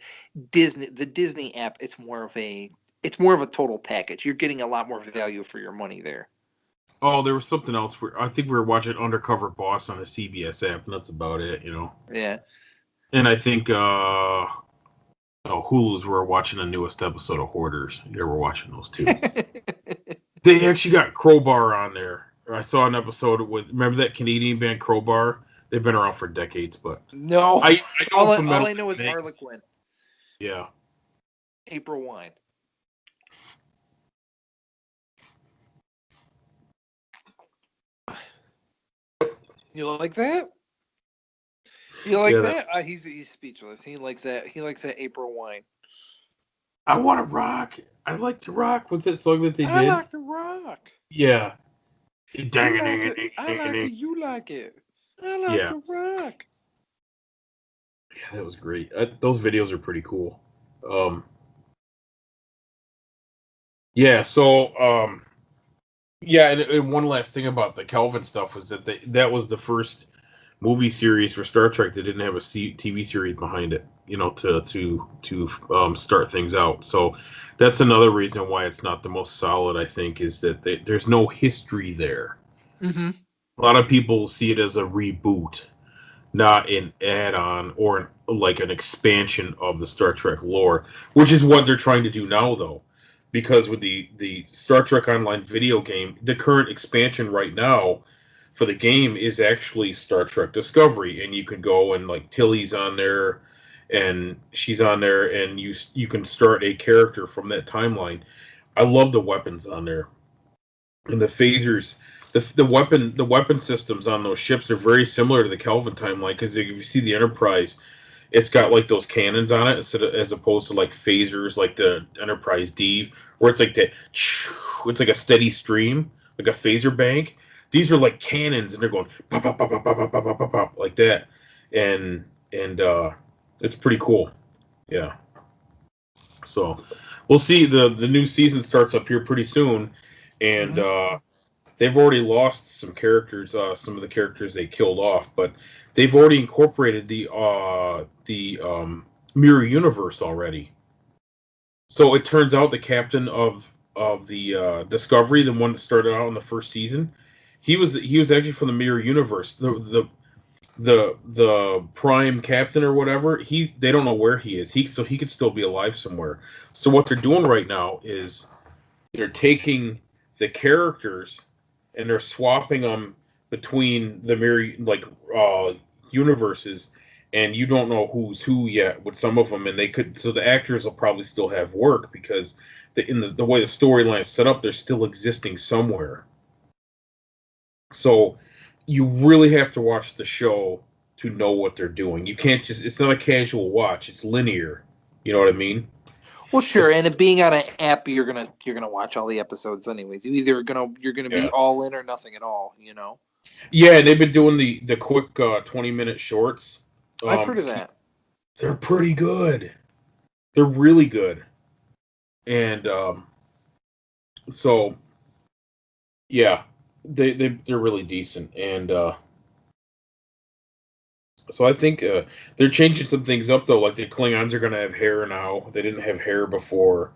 the Disney app, it's more of a total package. You're getting a lot more value for your money there. Oh, there was something else. I think we were watching Undercover Boss on a CBS app, and that's about it, you know. Yeah. And I think Hulu's we're watching the newest episode of Hoarders. Yeah, we're watching those too. They actually got Crowbar on there. I saw an episode with remember that Canadian band Crowbar? They've been around for decades, but No. I know them from All Metal I know is Mix. Harlequin, Yeah. April Wine. You like that? You like Yeah, that that? He's speechless. He likes that. He likes that April Wine. I wanna rock. I like to rock with that song that they I did. like to rock. Yeah. You Dang it, like dang it, it. I dang it, like dang it. it. You like it. I like Yeah. to rock. Yeah, that was great. Those videos are pretty cool. Um yeah, so yeah, and one last thing about the Kelvin stuff was that that was the first movie series for Star Trek that didn't have a TV series behind it, to start things out. So that's another reason why it's not the most solid. I think is that there's no history there. Mm-hmm. A lot of people see it as a reboot, not an add-on or like an expansion of the Star Trek lore, which is what they're trying to do now, though, because with the Star Trek Online video game, the current expansion right now for the game is actually Star Trek Discovery, and you can go and like Tilly's on there, and she's on there, and you can start a character from that timeline. I love the weapons on there and the phasers. The weapon systems on those ships are very similar to the Kelvin timeline because if you see the Enterprise, it's got like those cannons on it as opposed to like phasers like the Enterprise D, where it's like it's like a steady stream, like a phaser bank. These are like cannons, and they're going pop pop pop pop pop pop pop pop pop like that, and it's pretty cool. Yeah. So we'll see. The new season starts up here pretty soon, and Mm-hmm. they've already lost some characters. Some of the characters they killed off, but they've already incorporated the mirror universe already. So it turns out the captain of the Discovery, the one that started out in the first season, he was actually from the mirror universe. The prime captain or whatever, they don't know where he is. He could still be alive somewhere. So what they're doing right now is they're taking the characters and they're swapping them between the mirror universes, and you don't know who's who yet with some of them, and they could so the actors will probably still have work because the way the storyline is set up, they're still existing somewhere. So you really have to watch the show to know what they're doing. You can't just it's not a casual watch, it's linear. You know what I mean? Well, sure, and it being on an app, you're gonna watch all the episodes anyways. You're gonna be Yeah. all in or nothing at all. You know. Yeah, they've been doing the quick 20-minute shorts. I've heard To of keep, that. they're pretty good. They're really good. And so yeah, they're really decent. And so I think they're changing some things up though. Like the Klingons are gonna have hair now. They didn't have hair before.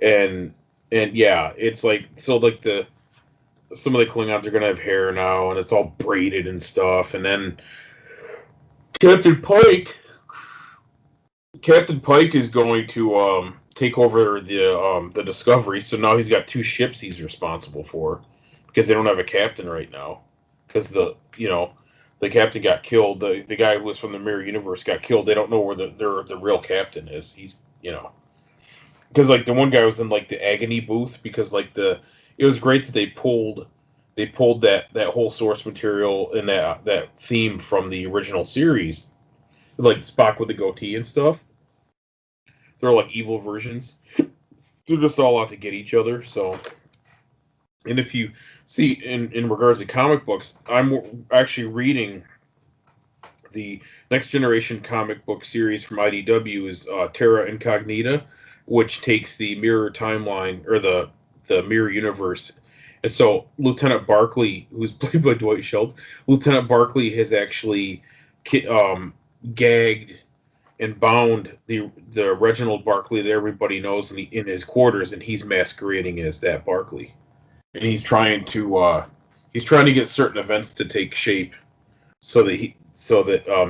And yeah, it's like so like the some of the Klingons are gonna have hair now, and it's all braided and stuff. And then Captain Pike Captain Pike is going to take over the Discovery, so now he's got two ships he's responsible for because they don't have a captain right now because the captain got killed. The guy who was from the Mirror Universe got killed. They don't know where the real captain is. He's because like the one guy was in like the agony booth because like it was great that they pulled that whole source material and that theme from the original series, like Spock with the goatee and stuff. They're like evil versions. They're just all out to get each other. So, and if you see in regards to comic books, I'm actually reading the next generation comic book series from IDW is Terra Incognita, which takes the mirror timeline or the mirror universe. And so Lieutenant Barclay, who's played by Dwight Schultz, Lieutenant Barclay has actually gagged and bound the Reginald Barclay that everybody knows in his quarters, and he's masquerading as that Barclay, and he's trying to get certain events to take shape so that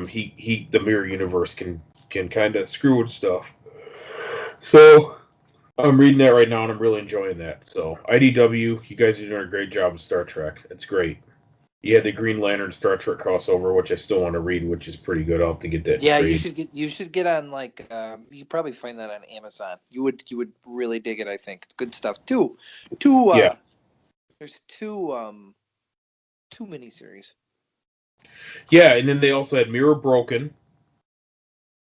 he the mirror universe can kind of screw with stuff. So I'm reading that right now, and I'm really enjoying that. So IDW, you guys are doing a great job with Star Trek. It's great. You had the Green Lantern Star Trek crossover, which I still want to read, which is pretty good. I'll have to get that in Yeah, trade. you should get on like you probably find that on Amazon. You would really dig it. I think it's good stuff. Two Yeah. there's two miniseries. Yeah, and then they also had Mirror Broken,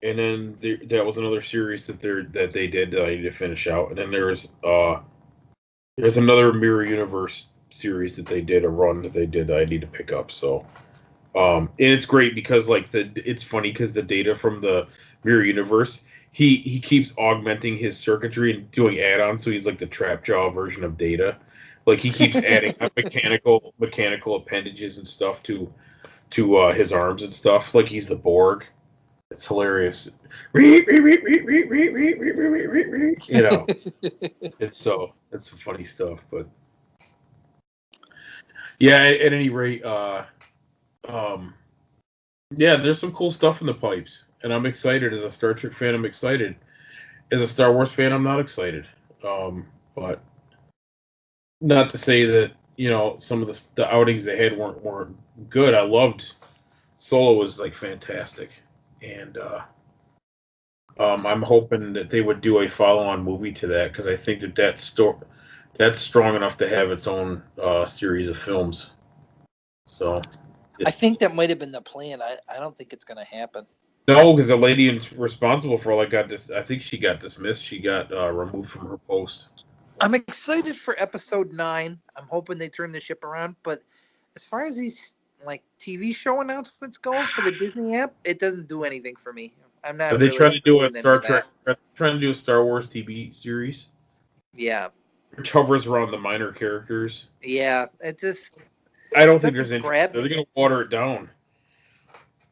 and then that was another series that they did that I need to finish out. And then there's another Mirror Universe series that they did a run that they did that I need to pick up. So and it's great because like it's funny because the data from the Mirror Universe he keeps augmenting his circuitry and doing add-ons, so he's like the trap jaw version of Data. Like he keeps adding mechanical appendages and stuff to his arms and stuff, like he's the Borg. It's hilarious. You know, it's some funny stuff. But yeah, at any rate, um, yeah, there's some cool stuff in the pipes, and I'm excited. As a Star Trek fan, I'm excited. As a Star Wars fan, I'm not excited. But not to say that some of the outings they had weren't good. I loved Solo was like fantastic, and I'm hoping that they would do a follow-on movie to that because I think that's strong enough to have its own series of films. So I think that might have been the plan. I don't think it's going to happen. no, because the lady responsible for all got this. I think she got dismissed. She got removed from her post. I'm excited for episode 9. I'm hoping they turn the ship around. But as far as these like TV show announcements go for the Disney app, it doesn't do anything for me. I'm not. Are they really trying to do a interested in Star Trek? Trying to do a Star Wars TV series? Yeah. Which hovers around the minor characters. Yeah, it just. I don't think there's interest. They're going to water it down.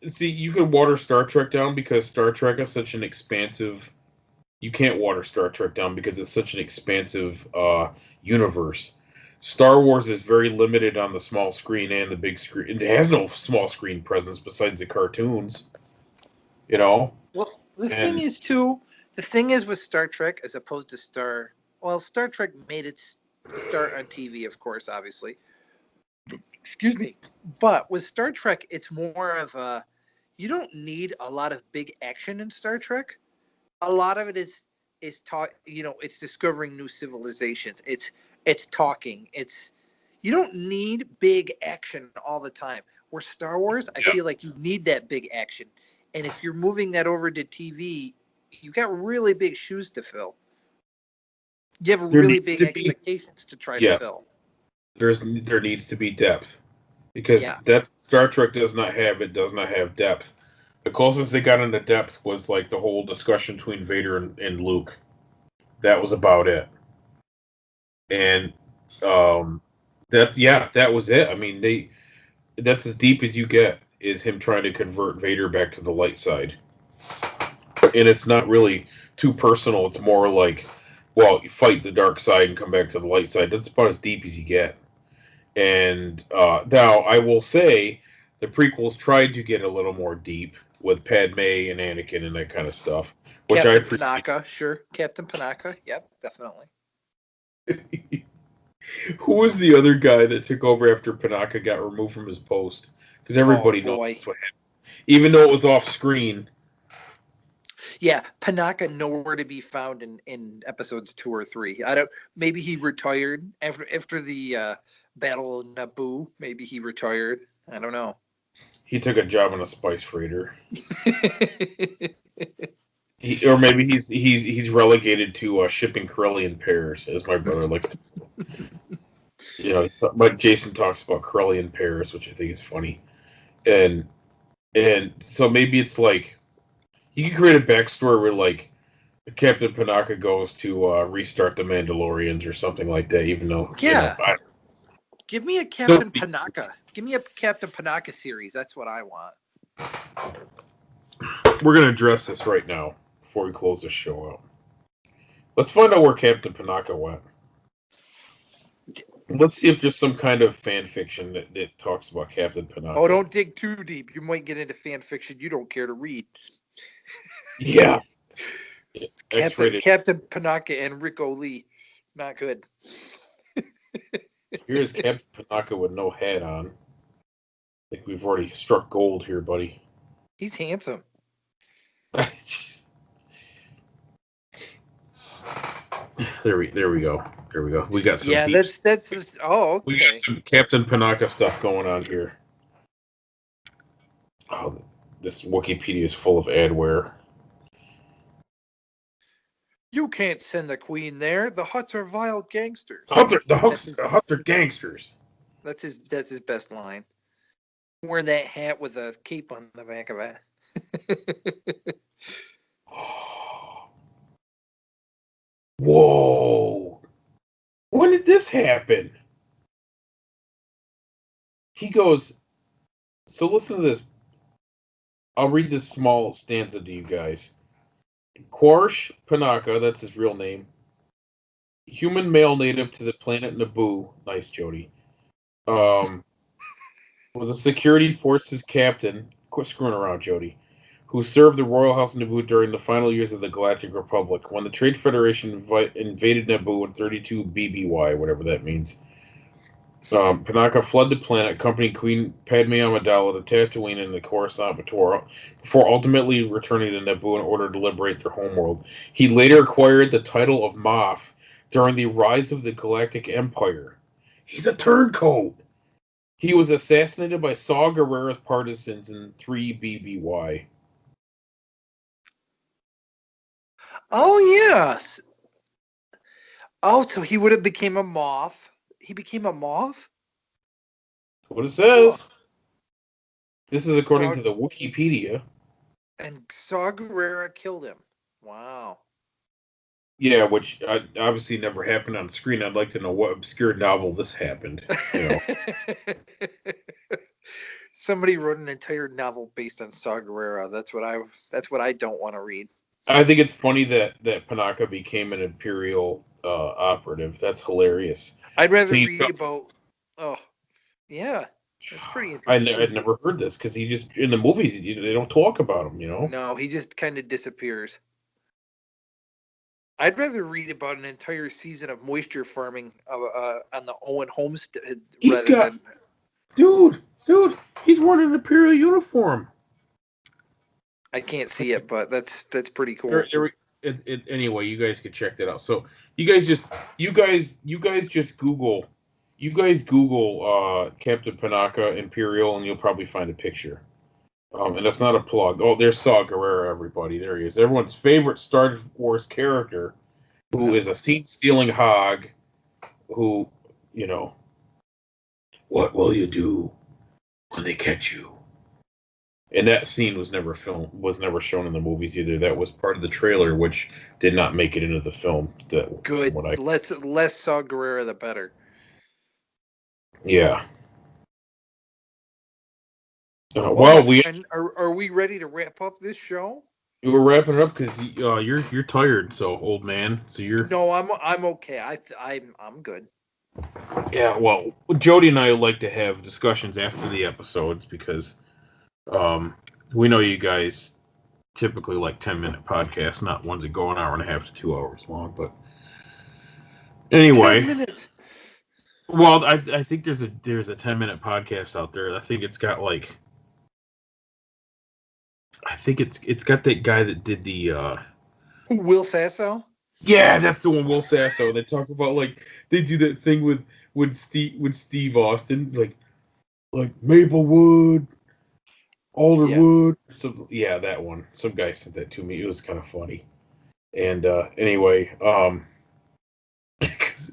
See, you can water Star Trek down because Star Trek is such an expansive. You can't water Star Trek down because it's such an expansive universe. Star Wars is very limited on the small screen and the big screen. It has no small screen presence besides the cartoons. Well, the thing is with Star Trek as opposed to Star Trek made its start on TV, of course, obviously. Excuse me. But with Star Trek, it's more of a, you don't need a lot of big action in Star Trek. A lot of it is taught, it's discovering new civilizations. It's talking. You don't need big action all the time. Where Star Wars, I feel like you need that big action. And if you're moving that over to TV, you've got really big shoes to fill. You have really big expectations to try to fill. There needs to be depth because that Star Trek does not have depth. The closest they got into depth was like the whole discussion between Vader and Luke. That was about it. And that was it. I mean, that's as deep as you get is him trying to convert Vader back to the light side. And it's not really too personal. It's more like, well, you fight the dark side and come back to the light side. That's about as deep as you get. And now I will say the prequels tried to get a little more deep with Padme and Anakin and that kind of stuff. Which Captain Panaka, sure. Captain Panaka, yep, definitely. Who was the other guy that took over after Panaka got removed from his post? Because everybody knows what happened. Even though it was off screen. Yeah, Panaka nowhere to be found in episodes 2 or 3. Maybe he retired after the Battle of Naboo. Maybe he retired. I don't know. He took a job on a spice freighter. Or maybe he's relegated to shipping Corellian pears, as my brother likes to. But Jason talks about Corellian pears, which I think is funny, and so maybe it's like you can create a backstory where like Captain Panaka goes to restart the Mandalorians or something like that. Even though give me a Captain Panaka. Give me a Captain Panaka series. That's what I want. We're gonna address this right now before we close this show out. Let's find out where Captain Panaka went. Let's see if there's some kind of fan fiction that talks about Captain Panaka. Oh, don't dig too deep. You might get into fan fiction you don't care to read. Yeah. Captain Panaka and Rico Lee. Not good. Here's Captain Panaka with no hat on. I think we've already struck gold here, buddy. He's handsome. There we go. We got some. Yeah, that's. Oh, okay. We got some Captain Panaka stuff going on here. Oh, this Wikipedia is full of adware. You can't send the Queen there. The Hutts are vile gangsters. The Hutts are gangsters. That's his best line. Wear that hat with a cape on the back of it. Whoa. When did this happen? He goes, So listen to this. I'll read this small stanza to you guys. Quarsh Panaka, that's his real name. Human male native to the planet Naboo. Nice, Jody. Was a security forces captain. Quit screwing around, Jody. Who served the Royal House of Naboo during the final years of the Galactic Republic when the Trade Federation invaded Naboo in 32 BBY, whatever that means. Panaka fled the planet, accompanying Queen Padme Amidala to Tatooine and the Coruscant before ultimately returning to Naboo in order to liberate their homeworld. He later acquired the title of Moff during the rise of the Galactic Empire. He's a turncoat. He was assassinated by Saw Gerrera's partisans in 3 BBY. Oh yes. Oh, so he would have became a moth. He became a moth? What it says. Huh. This is according to the Wikipedia. And Saw Gerrera killed him. Wow. Yeah, which obviously never happened on screen. I'd like to know what obscure novel this happened. You know. Somebody wrote an entire novel based on Saw Gerrera. That's what I don't want to read. I think it's funny that Panaka became an Imperial operative. That's hilarious. I'd rather read about. Oh, yeah, that's pretty interesting. I'd never heard this because he just in the movies they don't talk about him. You know. No, he just kind of disappears. I'd rather read about an entire season of moisture farming on the Owen homestead than. Dude, he's wearing an Imperial uniform. I can't see it, but that's pretty cool. Anyway, you guys can check that out. So you guys just Google Captain Panaka Imperial, and you'll probably find a picture. And that's not a plug. Oh, there's Saw Gerrera, everybody. There he is. Everyone's favorite Star Wars character, who is a seat-stealing hog, who, you know, what will you do when they catch you? And that scene was never shown in the movies either. That was part of the trailer, which did not make it into the film. Good. Less Saw Gerrera, the better. Yeah. Are we ready to wrap up this show? We're wrapping it up because you're tired, so old man. So you're. No, I'm okay. I'm good. Yeah, well, Jody and I like to have discussions after the episodes because. We know you guys typically like 10-minute podcasts, not ones that go an hour and a half to 2 hours long. But anyway, 10 minutes. Well, I think there's a 10-minute podcast out there. I think it's got like, I think it's got that guy that did the Will Sasso. Yeah, that's the one, Will Sasso. They talk about like they do that thing with Steve Austin, like Maplewood. Alderwood. Yeah. So yeah, that one. Some guy sent that to me. It was kind of funny. And anyway, cause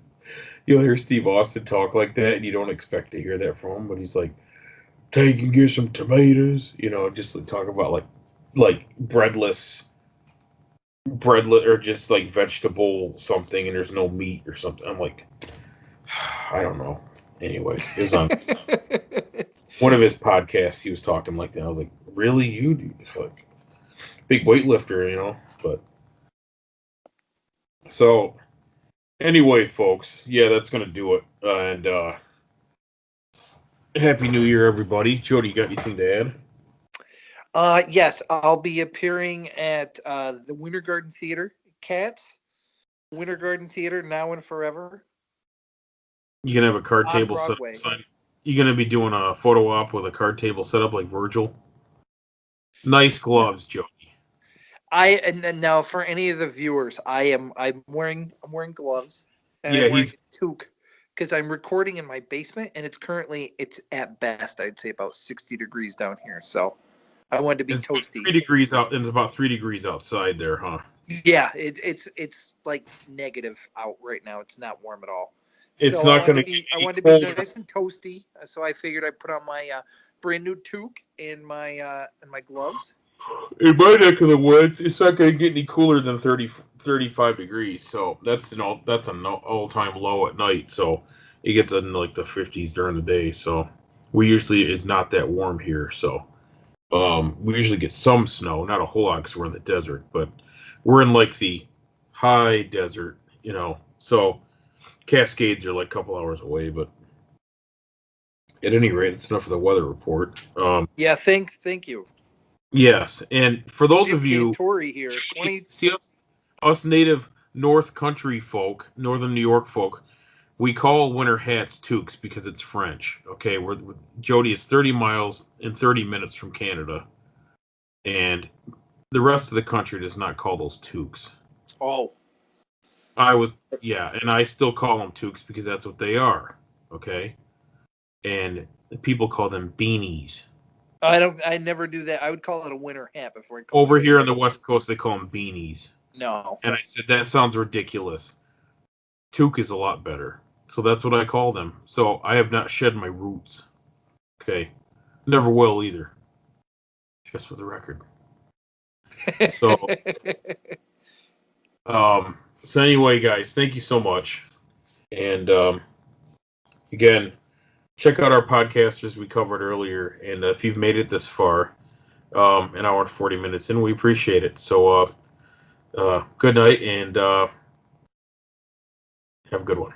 you'll hear Steve Austin talk like that, and you don't expect to hear that from him, but he's like, "Take and get some tomatoes," just like talk about like breadless, or just like vegetable something, and there's no meat or something. I'm like, I don't know. Anyway, it was on. One of his podcasts, he was talking like that. I was like, really? You do? Like, big weightlifter, But so, anyway, folks, yeah, that's going to do it. And Happy New Year, everybody. Jody, you got anything to add? Yes, I'll be appearing at the Winter Garden Theater, Cats. Winter Garden Theater, now and forever. You can have a card table set up. You going to be doing a photo op with a card table set up like Virgil? Nice gloves, Jody. And then now for any of the viewers, I'm wearing gloves and I'm wearing a toque because I'm recording in my basement and it's at best I'd say about 60 degrees down here. So I wanted to be toasty. 3 degrees out, and it's about 3 degrees outside there, huh? Yeah, it's like negative out right now. It's not warm at all. It's not going to be. I wanted to be nice and toasty, so I figured I'd put on my brand new toque and my gloves. In my neck of the woods, it's not going to get any cooler than 35 degrees. So that's an all-time low at night. So it gets in like the 50s during the day. So We usually is not that warm here, so we usually get some snow, not a whole lot because we're in the desert, but we're in like the high desert, so Cascades are like a couple hours away, but at any rate, it's enough for the weather report. Yeah, thank you. Yes, and for those Jim of you, Cantori here. 20. see us native North Country folk, Northern New York folk, we call winter hats toques because it's French. Okay, Jody is 30 miles in 30 minutes from Canada, and the rest of the country does not call those toques. Oh, and I still call them toques because that's what they are. Okay, and people call them beanies. I never do that. I would call it a winter hat before I call Over it. here on the West Coast, they call them beanies. No. And I said, that sounds ridiculous. Toque is a lot better. So that's what I call them. So I have not shed my roots. Okay. Never will either. Just for the record. So, so anyway, guys, thank you so much. And again, check out our podcasters we covered earlier. And if you've made it this far, an hour and 40 minutes in, we appreciate it. So good night and have a good one.